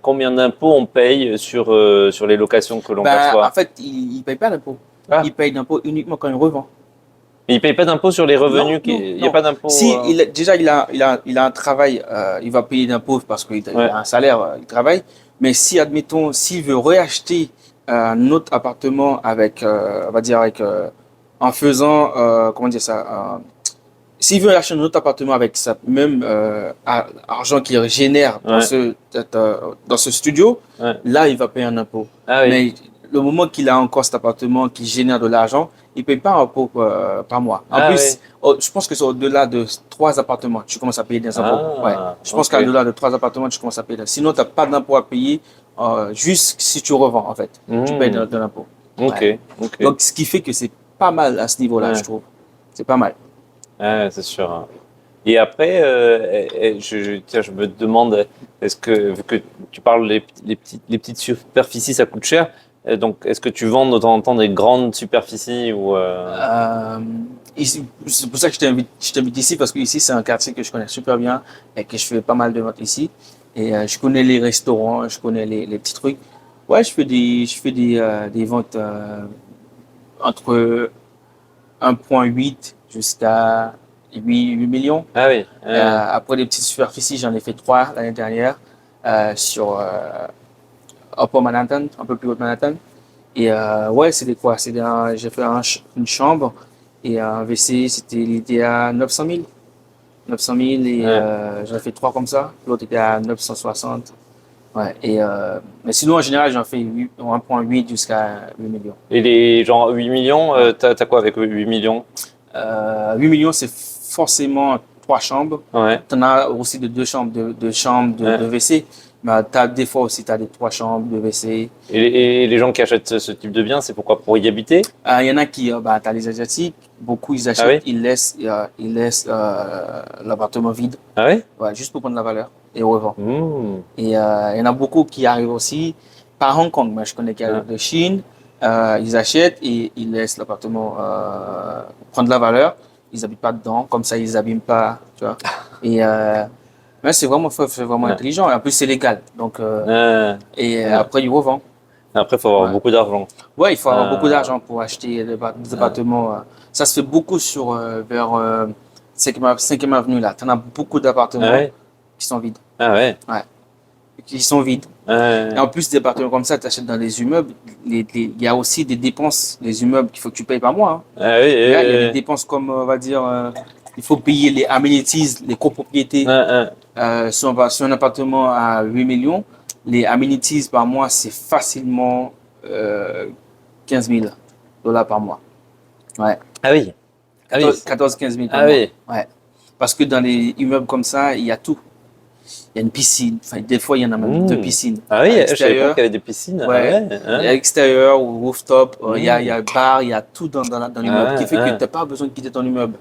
Combien d'impôts on paye sur les locations que l'on
En
perçoit?
fait, il ne paye pas d'impôt.
Ah,
Il paye d'impôt uniquement quand il revend.
mais il paye pas d'impôt sur les
Non,
revenus,
non,
il n'y a
non.
pas d'impôt.
Si déjà il a un travail, il va payer d'impôts parce qu'il
Ouais,
a un salaire, il travaille. Mais si, admettons, s'il veut réacheter un autre appartement avec, on va dire en faisant, comment dire ça, s'il veut acheter un autre appartement avec sa même argent qu'il génère
ouais,
dans ce studio,
ouais.
là, il va payer un impôt.
Ah oui.
Mais le moment qu'il a encore cet appartement qui génère de l'argent, il ne paye pas un impôt par mois. En
Ah oui.
plus, je pense que c'est au-delà de 3 appartements, tu commences à payer des impôts. Ouais.
Ah,
Je pense
ok.
qu'au-delà de 3 appartements, tu commences à payer. Sinon, tu n'as pas d'impôt à payer juste si tu revends, en fait. Tu payes
Hmm,
de l'impôt.
ok,
Ouais.
ok.
Donc, ce qui fait que c'est pas mal à ce niveau-là,
Ouais,
je trouve. C'est pas mal.
ouais, c'est sûr. Hein. Et après, tiens, je me demande, est-ce que, vu que tu parles les petites superficies, ça coûte cher, donc est-ce que tu vends de temps en temps des grandes superficies ou
Euh, c'est pour ça que je t'invite ici, parce que ici, c'est un quartier que je connais super bien et que je fais pas mal de ventes ici. Et je connais les restaurants, je connais les petits trucs. Ouais, je fais des ventes entre 1,8 jusqu'à 8 millions.
Ah oui.
Après des petites superficies, j'en ai fait 3 l'année dernière sur Upper Manhattan, un peu plus haut de Manhattan. Et ouais, c'est des quoi? J'ai fait une chambre et un WC, c'était l'idée à 900 000. 900 000 et
Ouais.
j'en ai fait 3 comme ça. L'autre était à 960. Ouais, mais sinon, en général, j'en fais 1,8 jusqu'à 8 millions.
Et les genre 8 millions, t'as quoi avec 8 millions?
8 millions, c'est forcément 3 chambres.
Ouais.
Tu en as aussi de 2 chambres, de
Ouais.
WC. Mais des fois aussi, tu as des 3 chambres de WC.
Et les gens qui achètent ce type de bien, c'est pourquoi? Pour y habiter?
Il y en a qui, tu as les Asiatiques. Beaucoup, ils
Ah
achètent,
oui?
ils laissent l'appartement vide.
Ah oui?
Ouais, juste pour prendre la valeur et revendre.
Mmh.
Et il y en a beaucoup qui arrivent aussi par Hong Kong. Moi, je connais qui arrivent de Chine. Ils achètent et ils laissent l'appartement prendre la valeur. Ils n'habitent pas dedans. Comme ça, ils n'abîment pas. Tu vois. Et mais c'est vraiment
Ouais.
intelligent. Et en plus, c'est légal. Donc, et
Ouais.
après, ils revendent.
Après, il faut avoir
Ouais.
beaucoup d'argent.
Ouais, il faut avoir beaucoup
Euh,
d'argent pour acheter des appartements. Ça se fait beaucoup vers 5e avenue là. Tu en as beaucoup
Ah
d'appartements
ouais?
qui sont vides.
Ah ouais?
Ouais, qui sont vides. Et
Ouais.
en plus, des appartements comme ça, tu achètes dans les immeubles. Il y a aussi des dépenses, les immeubles qu'il faut que tu payes par mois. Hein.
Ah oui,
Il y a des dépenses comme, on va dire, il faut payer les amenities, les copropriétés. Sur un appartement à 8 millions, les amenities par mois, c'est facilement 15 000 dollars par mois. Ouais.
Ah oui. Ah oui.
14-15 000 par
Ah
mois.
oui.
Ouais. Parce que dans les immeubles comme ça, il y a tout. Il y a une piscine. Enfin, des fois, il y en a même 2 piscines.
Ah oui,
À
je savais pas
l'extérieur.
qu'il y avait des piscines. Ah
Ouais,
ouais.
à l'extérieur ou rooftop, il y a
Mmh.
bar, il y a tout dans l'immeuble, qui fait que tu
Ouais.
n'as pas besoin de quitter ton immeuble.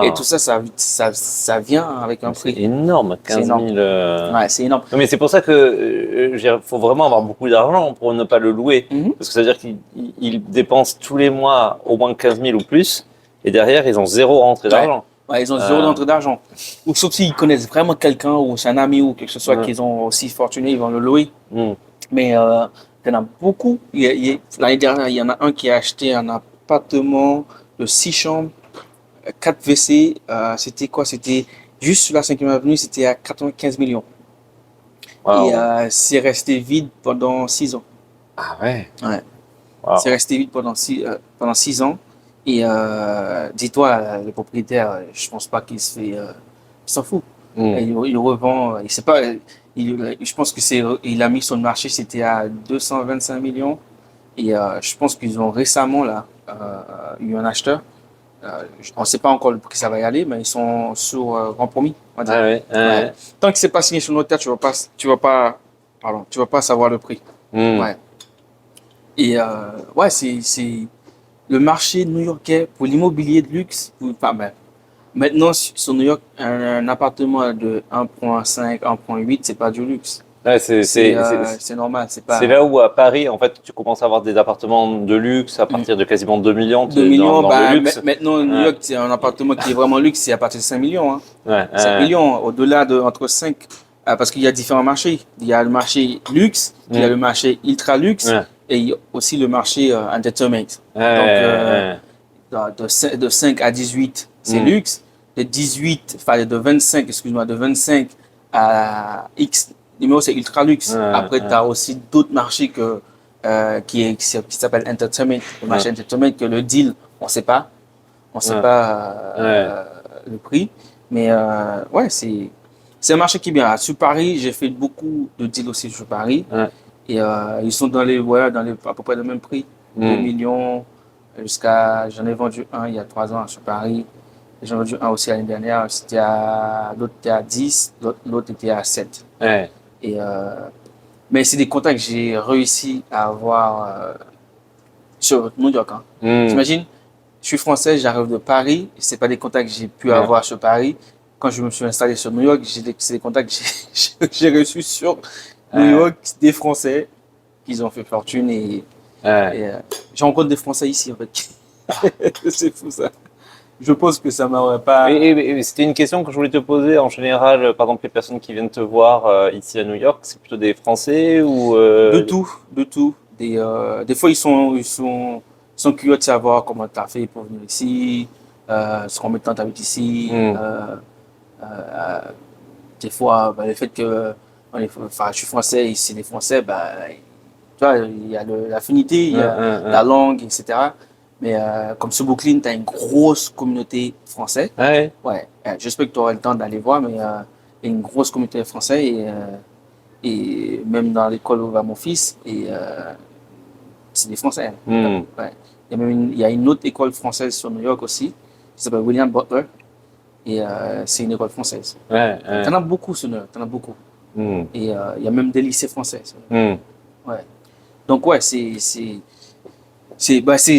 Et tout
Ah,
ça, ça vient avec un
c'est
prix.
énorme,
C'est
15
énorme.
000.
Ouais, c'est énorme.
Non, mais c'est pour ça que faut vraiment avoir beaucoup d'argent pour ne pas le louer.
Mhm.
Parce que ça veut dire qu'ils dépensent tous les mois au moins 15 000 ou plus. Et derrière, ils ont zéro rentrée
Ouais.
d'argent.
Ouais, ils ont zéro
Euh,
d'entrée d'argent. Ou sauf s'ils connaissent vraiment quelqu'un ou c'est un ami ou quelque chose soit
ouais.
qu'ils ont aussi fortuné, ils vont le louer.
Hmm.
Mais il y en a beaucoup. L'année dernière, il y en a un qui a acheté un appartement de 6 chambres, 4 WC. C'était quoi? C'était juste sur la 5e avenue, c'était à 95 millions. Et
Waouh.
c'est resté vide pendant 6 ans.
Ah ouais.
Ouais. C'est
Waouh.
resté vide pendant 6 ans. Et dis-toi, le propriétaire, je pense pas il s'en fout.
Hmm.
Il revend, il sait pas, je pense que il a mis sur le marché, c'était à 225 millions. Et je pense qu'ils ont récemment là eu un acheteur. On ne sait pas encore le prix que ça va y aller, mais ils sont sur compromis, on va dire.
Ah ouais. Ah
Ouais.
ouais.
Tant que c'est pas signé sur notaire, tu vas pas savoir le prix.
Hmm.
Ouais. Et ouais, c'est le marché new-yorkais pour l'immobilier de luxe. Enfin, ben, maintenant, sur New York, un appartement de 1,5, 1,8, c'est pas du luxe.
Ouais,
C'est normal, c'est
c'est
pas
là où à Paris, en fait, tu commences à avoir des appartements de luxe à partir de quasiment 2 millions
2
dans,
millions.
dans le
Bah,
luxe.
maintenant, New
Ouais.
York, c'est un appartement qui est vraiment luxe, c'est à partir de 5 millions. Hein.
Ouais.
5 millions, au-delà de entre 5, parce qu'il y a différents marchés. Il y a le marché luxe, il y a le marché ultra luxe
Ouais.
et il y a aussi le marché entertainment.
Ouais.
Donc,
Ouais.
de 5 à 18, c'est
Mm.
luxe. De 25, excuse-moi, de 25 à X numéro, c'est ultra luxe.
Ouais,
Après,
ouais.
tu as aussi d'autres marchés qui s'appellent entertainment. Le marché entertainment, que le deal, on ne sait pas. On sait
Ouais.
pas le prix. Mais ouais, c'est un marché qui est bien. Sur Paris, j'ai fait beaucoup de deals aussi sur Paris.
Ouais.
Et ils sont à peu près le même prix. 2
Mm.
millions j'en ai vendu un il y a 3 ans sur Paris. J'en ai vendu un aussi l'année dernière. L'autre était à 10, l'autre était à 7.
Ouais.
Et, mais c'est des contacts que j'ai réussi à avoir sur New York. Hein.
Mm.
T'imagines, je suis français, j'arrive de Paris. C'est pas des contacts que j'ai pu
Ouais.
avoir sur Paris. Quand je me suis installé sur New York, c'est des contacts que j'ai reçus sur New York, des Français qui ont fait fortune. Et
Ouais.
je rencontre des Français ici, en fait. C'est fou, ça. je pense que ça m'aurait pas.
Et c'était une question que je voulais te poser. En général, par exemple, les personnes qui viennent te voir ici à New York, c'est plutôt des Français ou
De tout, de tout. Des fois, ils sont curieux de savoir comment tu as fait pour venir ici, combien de temps tu habites ici.
Hmm.
Des fois, le fait que enfin, je suis français et c'est des Français, tu vois, il y a l'affinité, il y a la
Hein.
langue, etc. Mais comme sur Brooklyn, tu as une grosse communauté française.
Ouais.
Ouais, j'espère que tu auras le temps d'aller voir, mais il y a une grosse communauté française et même dans l'école où va mon fils, c'est des Français.
Hmm.
Ouais. Il y a une autre école française sur New York aussi, qui s'appelle William Butler, et c'est une école française.
Ouais.
T'en as beaucoup sur New York, t'en as beaucoup.
Hmm.
Et il y a même des lycées français.
Hmm.
Ouais. Donc ouais, c'est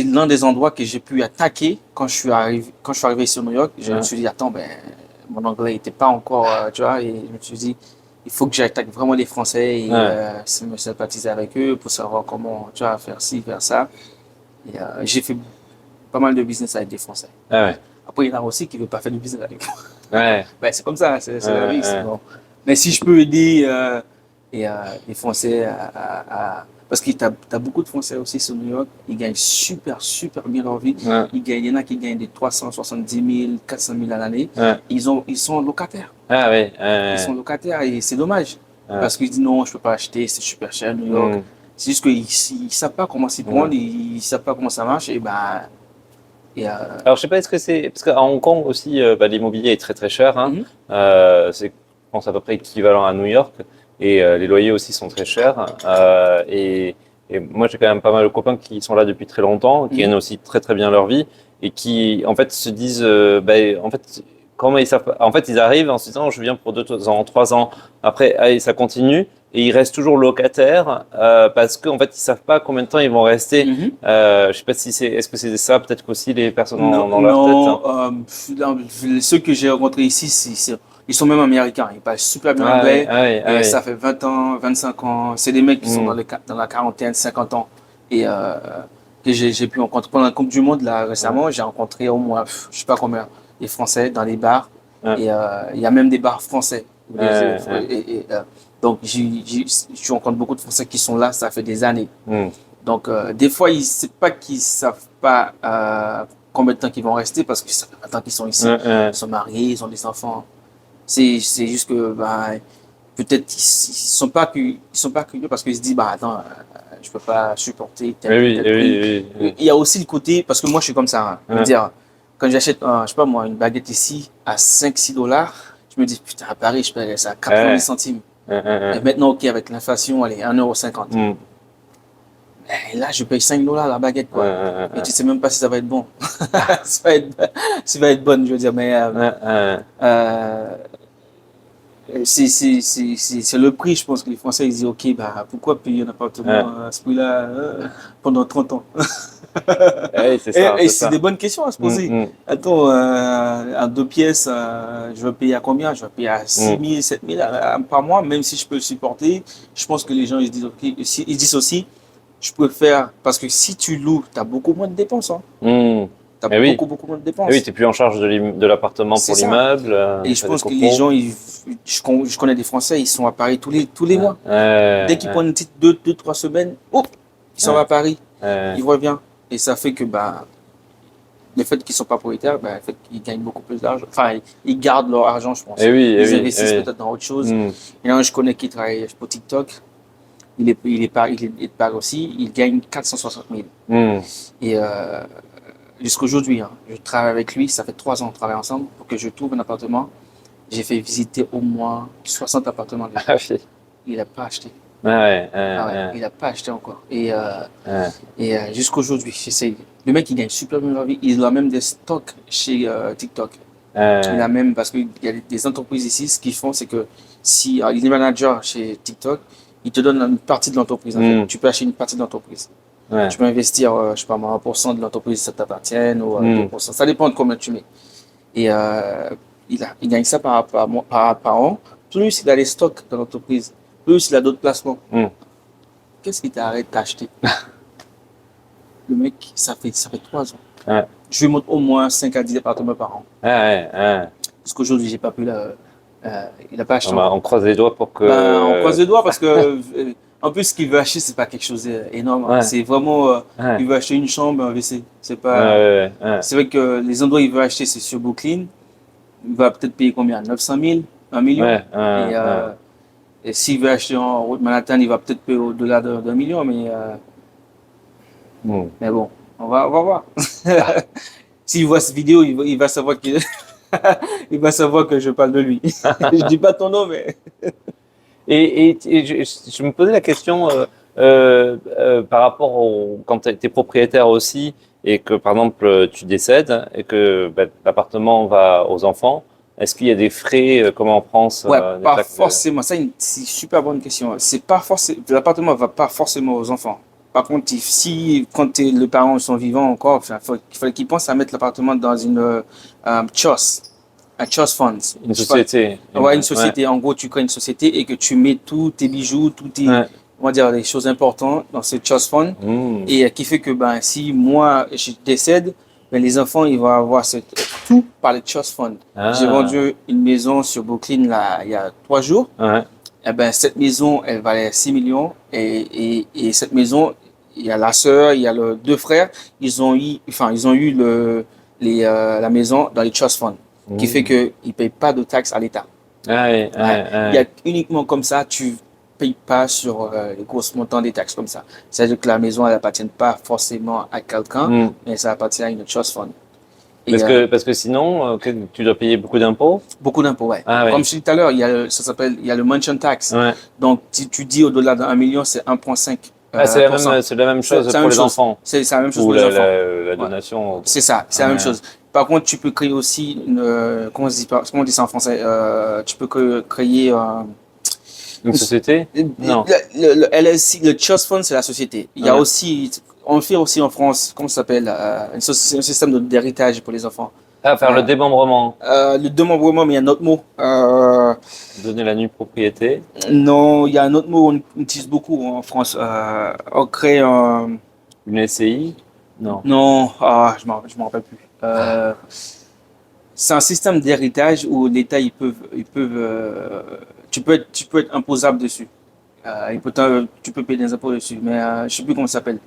l'un des endroits que j'ai pu attaquer quand je suis arrivé sur New York. Je me
Ouais.
suis dit, attends, mon anglais n'était pas encore, tu vois, et je me suis dit, il faut que j'attaque vraiment les Français et
Ouais.
me sympathiser avec eux pour savoir comment, tu vois, faire ci, faire ça. Et j'ai fait pas mal de business avec des Français.
Ah ouais.
Après, il y en a aussi qui ne veulent pas faire du business avec moi.
Ouais.
C'est comme ça, c'est la vie.
Ouais.
Bon. Mais si je peux aider les Français parce que tu as beaucoup de Français aussi sur New York, ils gagnent super, super bien leur vie.
Ouais.
Il y en a qui gagnent des 370 000, 400 000 à l'année.
Ouais.
Ils sont locataires.
Ah ouais.
Ils sont locataires et c'est dommage.
Ouais.
Parce qu'ils disent non, je ne peux pas acheter, c'est super cher à New York.
Hmm.
C'est juste qu'ils ne savent pas comment s'y prendre, ils ne savent pas comment ça marche. Et,
Alors, je sais pas, est-ce que c'est. Parce qu'à Hong Kong aussi, l'immobilier est très très cher. Hein.
mhm,
C'est, je pense, à peu près équivalent à New York. Et les loyers aussi sont très chers. Et moi, j'ai quand même pas mal de copains qui sont là depuis très longtemps, qui
mhm,
gagnent aussi très très bien leur vie. Et qui, en fait, se disent. En fait, comment ils savent pas- En fait, ils arrivent en se disant, je viens pour 2 ans, 3 ans. Après, allez, ça continue. Et ils restent toujours locataires parce qu'en fait, ils savent pas combien de temps ils vont rester.
mhm.
Je sais pas si c'est, est-ce que c'est ça, peut-être qu'aussi les personnes
Non,
dans leur tête. Hein.
non, non, ceux que j'ai rencontrés ici, ils sont même américains. Ils parlent super bien
Ah oui,
anglais.
ah oui, ah
Et
oui.
ça fait 20 ans, 25 ans. C'est des mecs qui sont
Hmm,
dans la quarantaine, 50 ans. Et que j'ai pu rencontrer. Pendant la Coupe du Monde, là,
ouais,
récemment, j'ai rencontré au moins, je sais pas combien, des Français dans les bars.
ouais,
Et il y a même des bars français.
ouais,
Donc, je rencontre beaucoup de Français qui sont là, ça fait des années.
hmm,
Donc, des fois, c'est pas qu'ils savent pas combien de temps qu'ils vont rester parce que ça fait longtemps qu'ils sont ici.
ouais.
Ils sont mariés, ils ont des enfants. C'est juste que peut-être ils sont pas curieux parce qu'ils se disent, attends, je peux pas supporter
Oui, oui,
tel prix.
oui, oui,
Il y a aussi le côté, parce que moi, je suis comme ça. Hein. Je veux
ouais,
dire, quand j'achète, je sais pas moi, une baguette ici à 5 6 dollars, je me dis, putain, à Paris, je paierais ça à 90
ouais,
centimes. Et
ouais,
maintenant, OK, avec l'inflation, allez, 1,50 €.
hmm,
Et là, je paye 5 dollars la baguette, quoi. Et tu sais même pas si ça va être bon. ça va être, ça va être bonne, je veux dire. Mais euh, c'est le prix, je pense que les Français, ils disent, OK, pourquoi payer un
ouais.
appartement à ce prix-là pendant 30 ans?
Ouais, c'est ça,
Et
c'est
c'est des
ça.
bonnes questions à se
Hmm,
poser.
hmm,
Attends, en 2 pièces, je vais payer à combien? Je vais payer à 6
hmm.
000, 7 000 par mois, même si je peux le supporter. Je pense que les gens, ils se disent, OK, ils disent aussi, je préfère, parce que si tu loues, tu as beaucoup moins de dépenses. Hein.
Hmm.
Tu as
Eh oui,
beaucoup, beaucoup moins de
eh oui,
dépenses.
t'es plus en charge de l'appartement
C'est
pour
ça.
l'immeuble,
Et je
t'as des
pense que les
copros.
gens, je connais des Français, ils sont à Paris tous les
Ouais,
mois. Dès qu'ils
ouais,
prennent une petite 3 semaines, hop, ils s'en vont
ouais,
à Paris,
ouais,
ils reviennent. Et ça fait que le fait qu'ils ne sont pas propriétaires, fait qu'ils gagnent beaucoup plus d'argent. Enfin, ils gardent leur argent, je pense.
eh oui, eh
Ils
oui,
investissent
eh
peut-être dans autre chose.
oui. Hmm,
Il y en a un que je connais qui travaille pour TikTok. Il est de Paris aussi. Il gagne 460 000.
hmm.
Et jusqu'aujourd'hui, hein, je travaille avec lui. Ça fait 3 ans qu'on travaille ensemble pour que je trouve un appartement. J'ai fait visiter au moins 60 appartements déjà.
Ah oui.
Il n'a pas acheté.
Ouais,
Ah ouais,
ouais,
il n'a pas acheté encore.
ouais,
Jusqu'aujourd'hui, j'essaye. Le mec, il gagne super bien la vie. Il a même des stocks chez TikTok. Il a
ouais,
même, parce qu'il y a des entreprises ici, ce qu'ils font, c'est que si il est manager chez TikTok, il te donne une partie de l'entreprise, en fait.
hmm,
Tu peux acheter une partie de l'entreprise.
ouais,
Tu peux investir, je sais pas moi, 1% de l'entreprise, ça t'appartient, ou
hmm.
2%. Ça dépend de combien tu mets. Et il gagne ça par an. Plus il a des stocks dans l'entreprise, plus il a d'autres placements.
Hmm.
Qu'est-ce qui t'arrête d'acheter? Le mec, ça fait 3 ans.
Ouais.
Je lui montre au moins 5 à 10 appartements par an.
Ouais, ouais.
Parce qu'aujourd'hui, j'ai pas pu il n'a pas acheté
On
encore.
croise les doigts pour
Ben, on croise
que.
les doigts parce que, en plus, ce qu'il veut acheter, c'est pas quelque chose d'énorme, hein.
Ouais,
C'est vraiment,
ouais,
il veut acheter une chambre, un WC.
ouais, ouais, ouais.
C'est vrai que les endroits qu'il veut acheter, c'est sur Brooklyn. Il va peut-être payer combien? 900 000? 1 million?
Ouais, ouais,
Et,
ouais.
et s'il veut acheter en route Manhattan, il va peut-être payer au-delà d'un million,
Hmm.
mais bon, on va voir. S'il voit cette vidéo, il va savoir il va savoir que je parle de lui. Je dis pas ton nom, mais.
Et je me posais la question par rapport quand tu es propriétaire aussi et que par exemple tu décèdes et que bah, l'appartement va aux enfants, est-ce qu'il y a des frais comme en France,
Ouais,
des
pas
taxes
forcément. Ça, c'est une super bonne question. C'est pas forcément, l'appartement va pas forcément aux enfants. Par contre, si, quand les parents sont vivants encore, enfin, il fallait qu'ils pensent à mettre l'appartement dans une trust, un trust fund.
une
Je sais pas,
société,
ouais, une
ouais,
société. En gros, tu crées une société et que tu mets tous tes bijoux, tous tes,
ouais.
on va dire, les choses importantes dans ce trust fund.
Hmm.
Et qui fait que, ben, si moi, je décède, ben, les enfants, ils vont avoir tout par le trust fund. J'ai
Ah,
vendu une maison sur Brooklyn là, il y a 3 jours.
ouais,
Eh ben, cette maison, elle valait 6 millions. Et cette maison, il y a la sœur, il y a les deux frères. Ils ont eu la maison dans les trust funds. Qui fait
hmm.
qu'ils ne payent pas de taxes à l'État.
Ah, ouais,
Ouais.
ouais,
Il y a
ouais.
uniquement comme ça, tu payes pas sur les grosses montants des taxes comme ça. C'est-à-dire que la maison, elle appartient pas forcément à quelqu'un,
Hmm.
mais ça appartient à une trust fund. Et
Parce que sinon, tu dois payer beaucoup d'impôts.
beaucoup d'impôts, ouais.
Ah
Comme
oui,
je disais tout à l'heure, il y a le mansion tax.
ouais.
Donc, si tu dis au-delà d'1 million, c'est 1,5
Ah,
%.
c'est la même chose
C'est la
pour
même
les
chose.
enfants
C'est la même chose
ou
pour les enfants.
la
Ouais.
donation.
C'est ça, c'est la même
Ouais.
chose. Par contre, tu peux créer aussi comment on dit ça en français? Tu peux créer
Une société? Non.
le LLC, le trust fund, c'est la société. Il y a
Ouais.
aussi, on fait aussi en France, comment ça s'appelle, un système d'héritage pour les enfants.
Ah, faire le
Euh,
démembrement,
le démembrement, mais il y a un autre mot.
donner la nue propriété,
Non, il y a un autre mot on utilise beaucoup en France. On crée un.
une SCI? Non.
Non, je m'en rappelle plus. C'est un système d'héritage où l'État, tu peux être imposable dessus. Tu peux payer des impôts dessus, mais je sais plus comment ça s'appelle.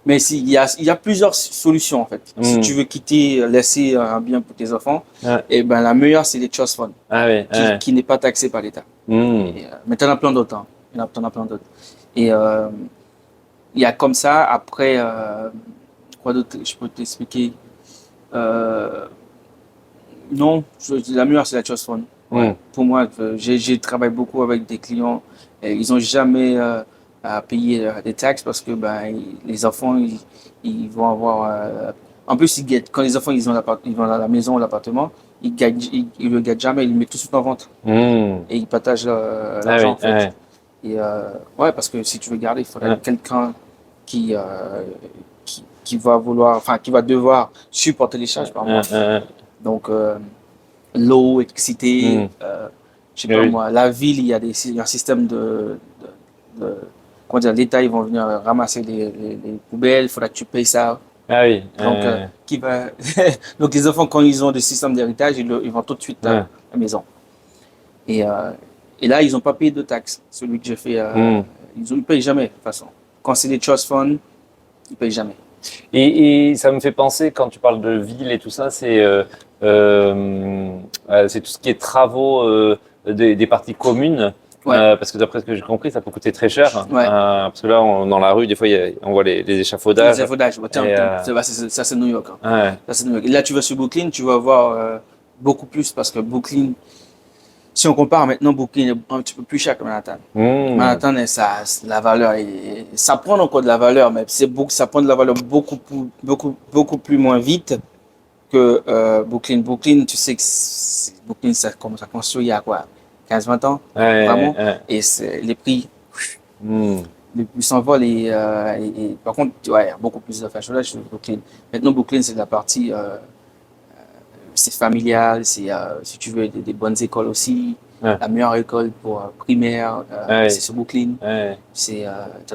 Mais il y a plusieurs solutions en fait. Si
Hmm.
tu veux quitter, laisser un bien pour tes enfants,
Ouais.
et ben la meilleure c'est les trust funds,
Ah oui, ouais.
qui n'est pas taxé par l'État.
Hmm.
Mais t'en as plein d'autres, hein. T'en as plein d'autres. Et il y a comme ça. Après, quoi d'autre je peux t'expliquer? Euh, non, la meilleure c'est la trust fund. Ouais.
Hmm.
Pour moi, j'ai travaillé beaucoup avec des clients. Et ils n'ont jamais à payer des taxes parce que ben, les enfants, ils vont avoir. En plus, quand les enfants ils vont dans la maison ou l'appartement, ils le gagnent jamais, ils le mettent tout de suite en vente.
Hmm.
Et ils partagent
Ah
l'argent
oui,
en fait.
ouais.
Et ouais, parce que si tu veux garder, il faudrait
Ouais.
quelqu'un qui, qui va vouloir, enfin, qui va devoir supporter les charges par
Ouais,
mois.
ouais.
Donc, l'eau,
Hmm.
électricité, je sais
Eh
pas
oui.
moi, la ville, il y a un système comment dire, l'État, ils vont venir ramasser les poubelles, il faudra que tu payes ça.
Ah oui,
Donc, qui va... Donc, les enfants, quand ils ont des systèmes d'héritage, ils vont tout de suite
ouais.
à la maison. Et, là, ils n'ont pas payé de taxes. Celui que j'ai fait,
Hmm.
ils ne payent jamais, de toute façon. Quand c'est des trust funds, ils ne payent jamais.
Et ça me fait penser, quand tu parles de ville et tout ça, c'est tout ce qui est travaux des parties communes.
Ouais,
Parce que d'après ce que j'ai compris, ça peut coûter très cher.
ouais.
Parce que là, dans la rue, des fois, on voit les
Les
échafaudages.
infodage, ouais,
Et,
ça c'est New York, hein.
ouais.
Ça, c'est New York. Et là, tu vas sur Brooklyn, tu vas voir beaucoup plus parce que Brooklyn, si on compare maintenant, Brooklyn est un petit peu plus cher que Manhattan.
Hmm.
Manhattan, la valeur, ça prend encore de la valeur, mais ça prend de la valeur beaucoup plus moins vite que Brooklyn. Brooklyn, tu sais que Brooklyn, ça commence à construire il y a quoi, 15 20 ans,
Ouais,
vraiment.
ouais.
Et
Hmm.
les prix s'envolent et par contre, ouais, il y a beaucoup plus d'achalandage sur Brooklyn. Maintenant, Brooklyn, c'est de la partie, c'est familial, si tu veux, des bonnes écoles aussi.
Ouais,
La meilleure école pour primaire, c'est
ouais,
sur Brooklyn.
ouais.
Tu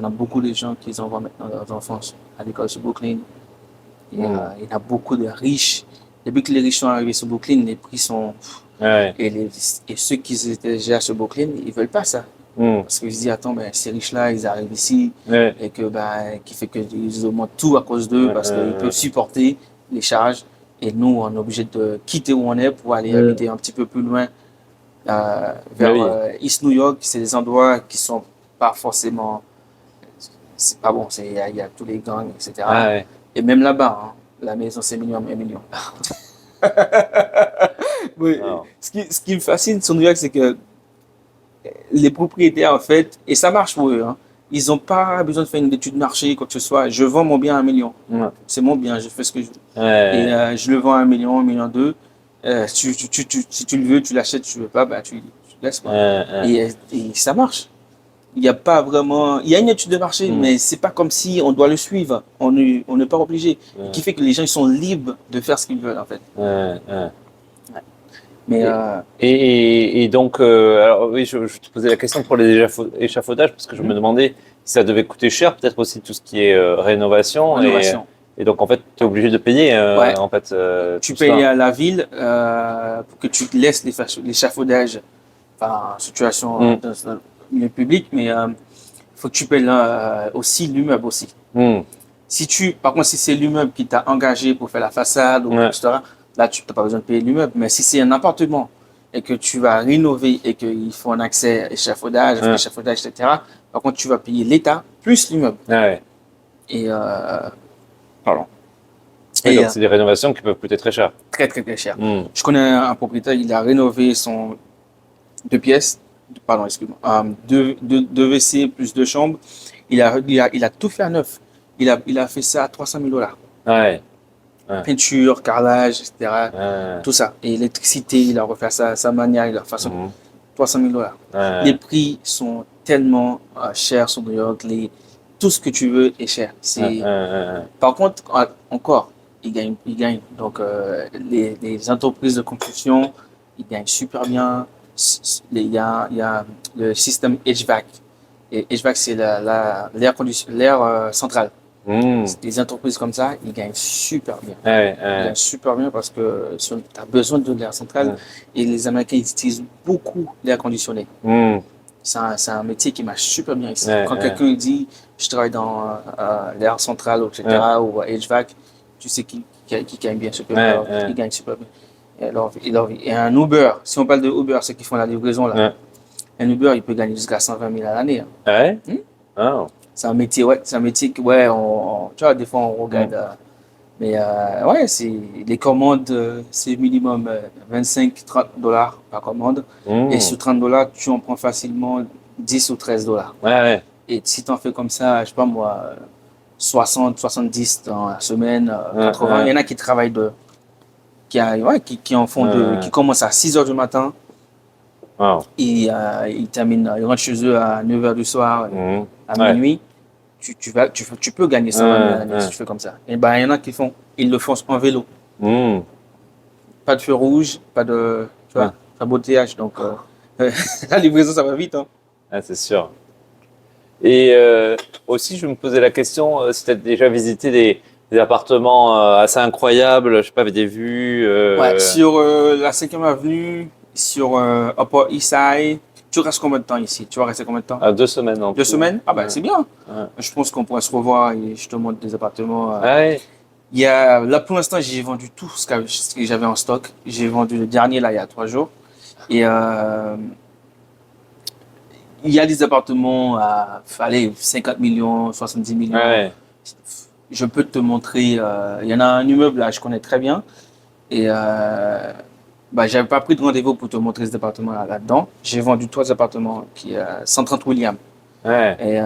en as beaucoup de gens qui envoient maintenant leurs enfants à l'école sur Brooklyn. Il y a beaucoup de riches. Depuis que les riches sont arrivés sur Brooklyn, les prix sont...
Ouais.
Et ceux qui étaient déjà sur Brooklyn, ils veulent pas ça. Parce qu'ils se disent, attends, ben, ces riches-là, ils arrivent ici,
Ouais.
et que, ben, qui fait qu'ils augmentent tout à cause d'eux, parce qu'ils peuvent supporter les charges. Et nous, on est obligé de quitter où on est pour aller habiter un petit peu plus loin, vers
Oui.
East New York. C'est des endroits qui sont pas forcément, c'est pas bon. Il y a tous les gangs, etc.
Ah, ouais.
Et même là-bas, hein, la maison, c'est minimum 1 million. Oui.
Alors.
Ce qui me fascine sur New York, c'est que les propriétaires, en fait, et ça marche pour eux, hein, ils n'ont pas besoin de faire une étude de marché, quoi que ce soit. Je vends mon bien à 1 million.
Ouais.
C'est mon bien, je fais ce que je veux.
Ouais.
Et je le vends à 1 million 2. Si tu le veux, tu l'achètes. Si tu veux pas, bah, tu laisses. Quoi. Et ça marche. Il n'y a pas vraiment. Il y a une étude de marché, mais c'est pas comme si on doit le suivre. On n'est pas obligé. Ce qui fait que les gens ils sont libres de faire ce qu'ils veulent, en fait. Mais
Et donc, alors oui, je te posais la question pour les échafaudages parce que je me demandais si ça devait coûter cher, peut-être aussi tout ce qui est rénovation.
rénovation.
Et donc, en fait, tu es obligé de payer.
Ouais.
En fait,
Tu
tout
payes
ça.
à la ville pour que tu laisses l'échafaudage, enfin, situation dans le milieu public, mais il faut que tu payes là, aussi l'immeuble aussi. Par contre, si c'est l'immeuble qui t'a engagé pour faire la façade, ou etc., là, tu n'as pas besoin de payer l'immeuble. Mais si c'est un appartement et que tu vas rénover et qu'il faut un accès échafaudage, échafaudage, etc., par contre, tu vas payer l'État plus l'immeuble.
Ouais.
Et, pardon.
Et donc, c'est des rénovations qui peuvent coûter très cher.
Très, très, très cher. Je connais un propriétaire, il a rénové son 2 pièces, pardon, excuse-moi, 2 WC plus 2 chambres. Il a tout fait à neuf. Il a fait ça à 300 000 $.
Ouais.
Peinture, carrelage, etc. Tout ça. Et électricité, il a refait ça à sa manière, il a fait ça. 300 000 $. Les prix sont tellement chers sur New York. Tout ce que tu veux est cher. Par contre, encore, ils gagnent. Donc, les entreprises de construction, ils gagnent super bien. Il y a le système HVAC. Et HVAC, c'est l'air central. Les entreprises comme ça, ils gagnent super bien. Ils gagnent super bien parce que tu as besoin de l'air central. Et les Américains, ils utilisent beaucoup l'air conditionné. C'est un métier qui marche super bien ici. Quand quelqu'un dit je travaille dans l'air central, etc., ou HVAC, tu sais qu'il gagne bien super bien. Il gagne super bien. Et un Uber, si on parle de Uber, ceux qui font la livraison là, un Uber, il peut gagner jusqu'à 120 000 à l'année. C'est un métier, tu vois, des fois on regarde. Mais les commandes, c'est minimum 25-30 $ par commande. Et sur 30 $, tu en prends facilement 10 ou 13 $. Et si tu en fais comme ça, je sais pas moi, 60, 70 dans la semaine, 80, il y en a qui travaillent qui en font qui commencent à 6 h du matin. Et ils terminent, ils rentrent chez eux à 9 h du soir, à minuit. Tu peux gagner ça si tu fais comme ça. Et ben, il y en a ils le font en vélo. Pas de feu rouge, pas de embouteillage. Donc, la livraison, ça va vite. Hein.
C'est sûr. Et aussi, je me posais la question si tu as déjà visité des appartements assez incroyables, je sais pas, avec des vues.
Sur la 5e avenue, sur Upper East Side. Tu restes combien de temps ici? Tu vas rester combien de temps?
2 semaines.
2 semaines? Ah ben c'est bien. Je pense qu'on pourrait se revoir et je te montre des appartements. Là pour l'instant j'ai vendu tout ce que j'avais en stock. J'ai vendu le dernier là il y a 3 jours. Et il y a des appartements à 50 millions, 70 millions. Je peux te montrer. Il y en a un immeuble là, je connais très bien. Et j'avais pas pris de rendez-vous pour te montrer cet appartement là-dedans. J'ai vendu 3 appartements qui est 130 William. Et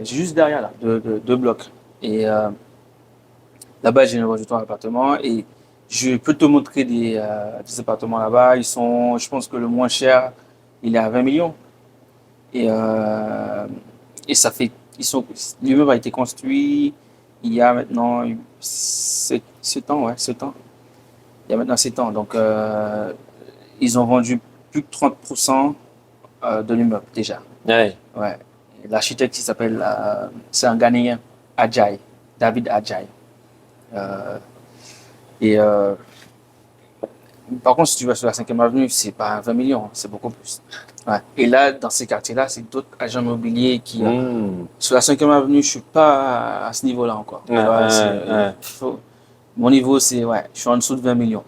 juste derrière là, 2 blocs. Et là-bas, j'ai vendu 3 appartements et je peux te montrer des appartements là-bas. Je pense que le moins cher, il est à 20 millions. Et l'immeuble a été construit il y a maintenant 7 ans, 7 ans. Il y a maintenant 7 ans. Donc, ils ont vendu plus de 30% de l'immeuble déjà. L'architecte, c'est un Ghanéen, David Adjaye. Euh, et par contre, si tu vas sur la 5e avenue, c'est pas 20 millions, hein, c'est beaucoup plus. Ouais. Et là, dans ces quartiers-là, c'est d'autres agents immobiliers qui. Sur la 5e avenue, je suis pas à ce niveau-là encore. Tu vois, mon niveau, c'est. Ouais, je suis en dessous de 20 millions.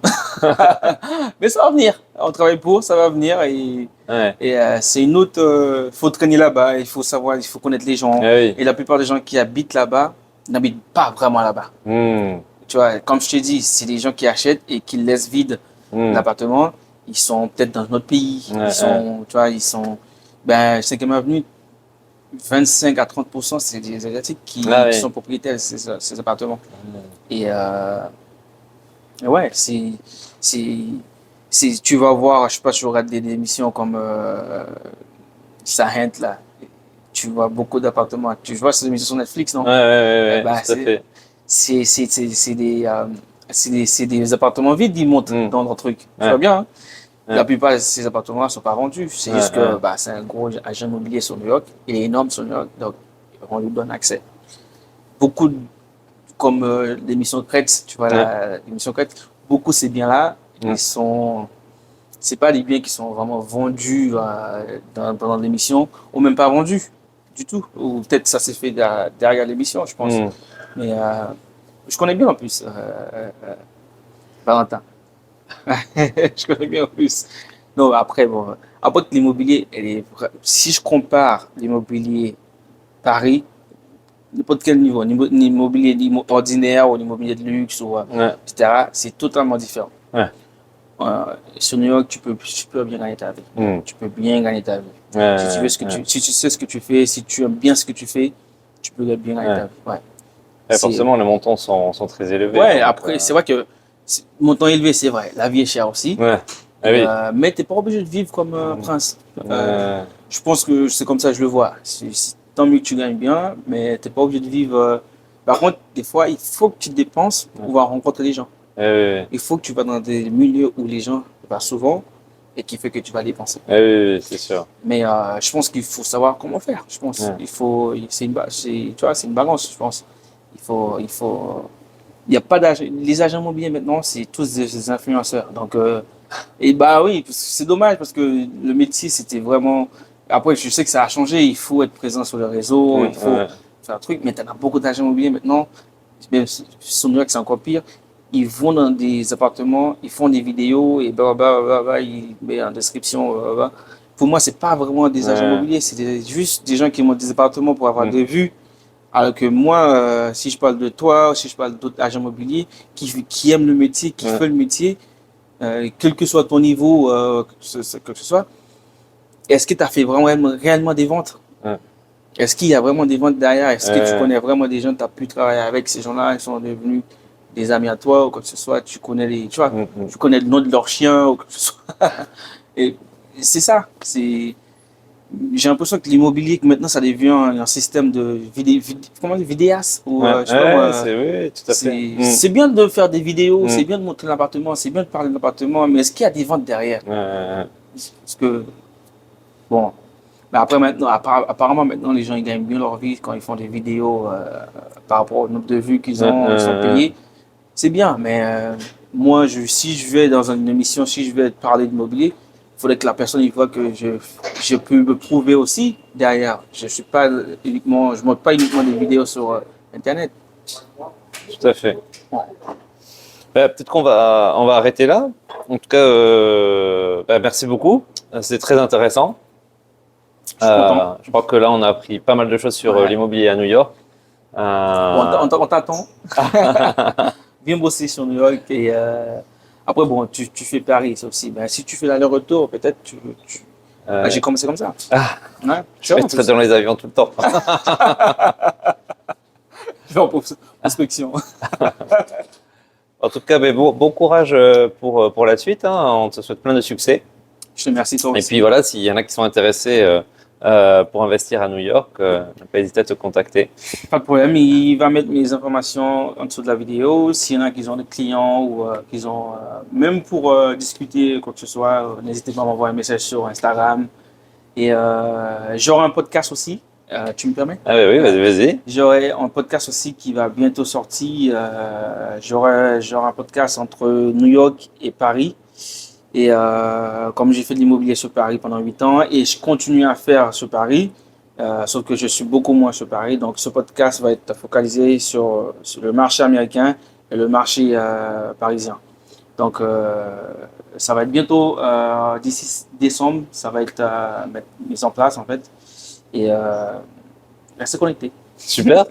Mais ça va venir. On travaille pour, ça va venir. Et c'est une autre. Il faut traîner là-bas, il faut savoir, il faut connaître les gens.
Oui.
Et la plupart des gens qui habitent là-bas n'habitent pas vraiment là-bas. Tu vois, comme je te dis, c'est des gens qui achètent et qui laissent vide l'appartement. Ils sont peut-être dans un autre pays. Tu vois, ils sont. Ben, 5e avenue, 25 à 30%, c'est des Asiatiques qui sont propriétaires de ces appartements. Et ouais, tu vas voir, je sais pas, tu regardes des émissions comme Sahent, là. Tu vois beaucoup d'appartements. Tu vois ces émissions sur Netflix, non?
Ouais,
Ben,
tout à fait.
c'est des appartements vides, ils montent dans leur truc. Tu vois bien, hein? La plupart de ces appartements ne sont pas vendus. C'est juste que bah, c'est un gros agent immobilier sur New York. Il est énorme sur New York, donc on lui donne accès. Beaucoup, comme l'émission Kretz, tu vois, l'émission Kretz, beaucoup ces biens-là, ils sont. C'est pas des biens qui sont vraiment vendus pendant l'émission, ou même pas vendus du tout. Ou peut-être ça s'est fait derrière l'émission, je pense. Mais je connais bien en plus Valentin. Je connais bien en plus. Non, après, bon, après que l'immobilier, si je compare l'immobilier Paris, n'importe quel niveau, l'immobilier ordinaire ou l'immobilier de luxe, ou, etc., c'est totalement différent. Sur New York, tu peux bien gagner ta vie. Tu peux bien gagner ta vie. Si tu veux si tu sais ce que tu fais, si tu aimes bien ce que tu fais, tu peux bien gagner ta vie.
Forcément, les montants sont très élevés.
Ouais, après, c'est vrai que montant élevé, c'est vrai. La vie est chère aussi. Mais tu n'es pas obligé de vivre comme un prince. Je pense que c'est comme ça que je le vois. Tant mieux que tu gagnes bien, mais tu n'es pas obligé de vivre. Par contre, des fois, il faut que tu dépenses pour pouvoir rencontrer les gens. Il faut que tu vas dans des milieux où les gens vont souvent et qui fait que tu vas dépenser.
C'est sûr.
Mais je pense qu'il faut savoir comment faire. Je pense c'est une balance, je pense. Il n'y a pas d'agent. Les agents immobiliers maintenant, c'est tous des influenceurs. Donc, et bah oui, c'est dommage parce que le métier, c'était vraiment. Après, je sais que ça a changé. Il faut être présent sur le réseau, il faut faire un truc. Mais tu as beaucoup d'agents immobiliers maintenant. Même sur New York, c'est encore pire. Ils vont dans des appartements, ils font des vidéos et ils mettent en description. Pour moi, c'est pas vraiment des agents immobiliers, c'est juste des gens qui montent des appartements pour avoir des vues. Alors que moi, si je parle de toi, si je parle d'autres agents immobiliers qui aiment le métier, qui font le métier, quel que soit ton niveau, que ce soit, est-ce que tu as fait réellement des ventes? Est-ce qu'il y a vraiment des ventes derrière? Est-ce que tu connais vraiment des gens, tu as pu travailler avec ces gens-là, ils sont devenus des amis à toi ou quoi que ce soit, tu connais tu connais le nom de leur chien ou quoi que ce soit. Et c'est ça, j'ai l'impression que l'immobilier, maintenant, ça devient un système de vidéas. Ou,
tout à fait.
C'est bien de faire des vidéos, c'est bien de montrer l'appartement, c'est bien de parler de l'appartement, mais est-ce qu'il y a des ventes derrière? Parce que, bon, mais après, maintenant, apparemment, maintenant, les gens ils gagnent bien leur vie quand ils font des vidéos par rapport au nombre de vues qu'ils ont, ils sont payés. C'est bien, mais moi, si je vais dans une émission, si je vais parler d'immobilier, il faudrait que la personne il voit que je peux me prouver aussi derrière. Je montre pas uniquement des vidéos sur Internet.
Tout à fait. Peut-être qu'on on va arrêter là. En tout cas, merci beaucoup. C'est très intéressant. Je crois que là, on a appris pas mal de choses sur l'immobilier à New York.
On t'attend. Viens bosser sur New York et après, bon, tu fais Paris aussi. Ben, si tu fais l'aller-retour, peut-être j'ai commencé comme ça.
Je vais être dans les avions tout le temps.
Je vais en prospection.
En tout cas, bon courage pour la suite. On te souhaite plein de succès.
Je te remercie, toi aussi.
Et puis voilà, s'il y en a qui sont intéressés pour investir à New York, ne pas hésiter à te contacter.
Pas de problème, il va mettre mes informations en dessous de la vidéo. S'il y en a qui ont des clients ou même pour discuter quoi que ce soit, n'hésitez pas à m'envoyer un message sur Instagram. Et j'aurai un podcast aussi Tu me permets?
Ah oui, vas-y.
J'aurai un podcast aussi qui va bientôt sortir. J'aurai un podcast entre New York et Paris. Et comme j'ai fait de l'immobilier sur Paris pendant 8 ans et je continue à faire sur Paris, sauf que je suis beaucoup moins sur Paris. Donc ce podcast va être focalisé sur le marché américain et le marché parisien. Donc ça va être bientôt, d'ici décembre, ça va être mis en place en fait. Et restez connectés.
Super.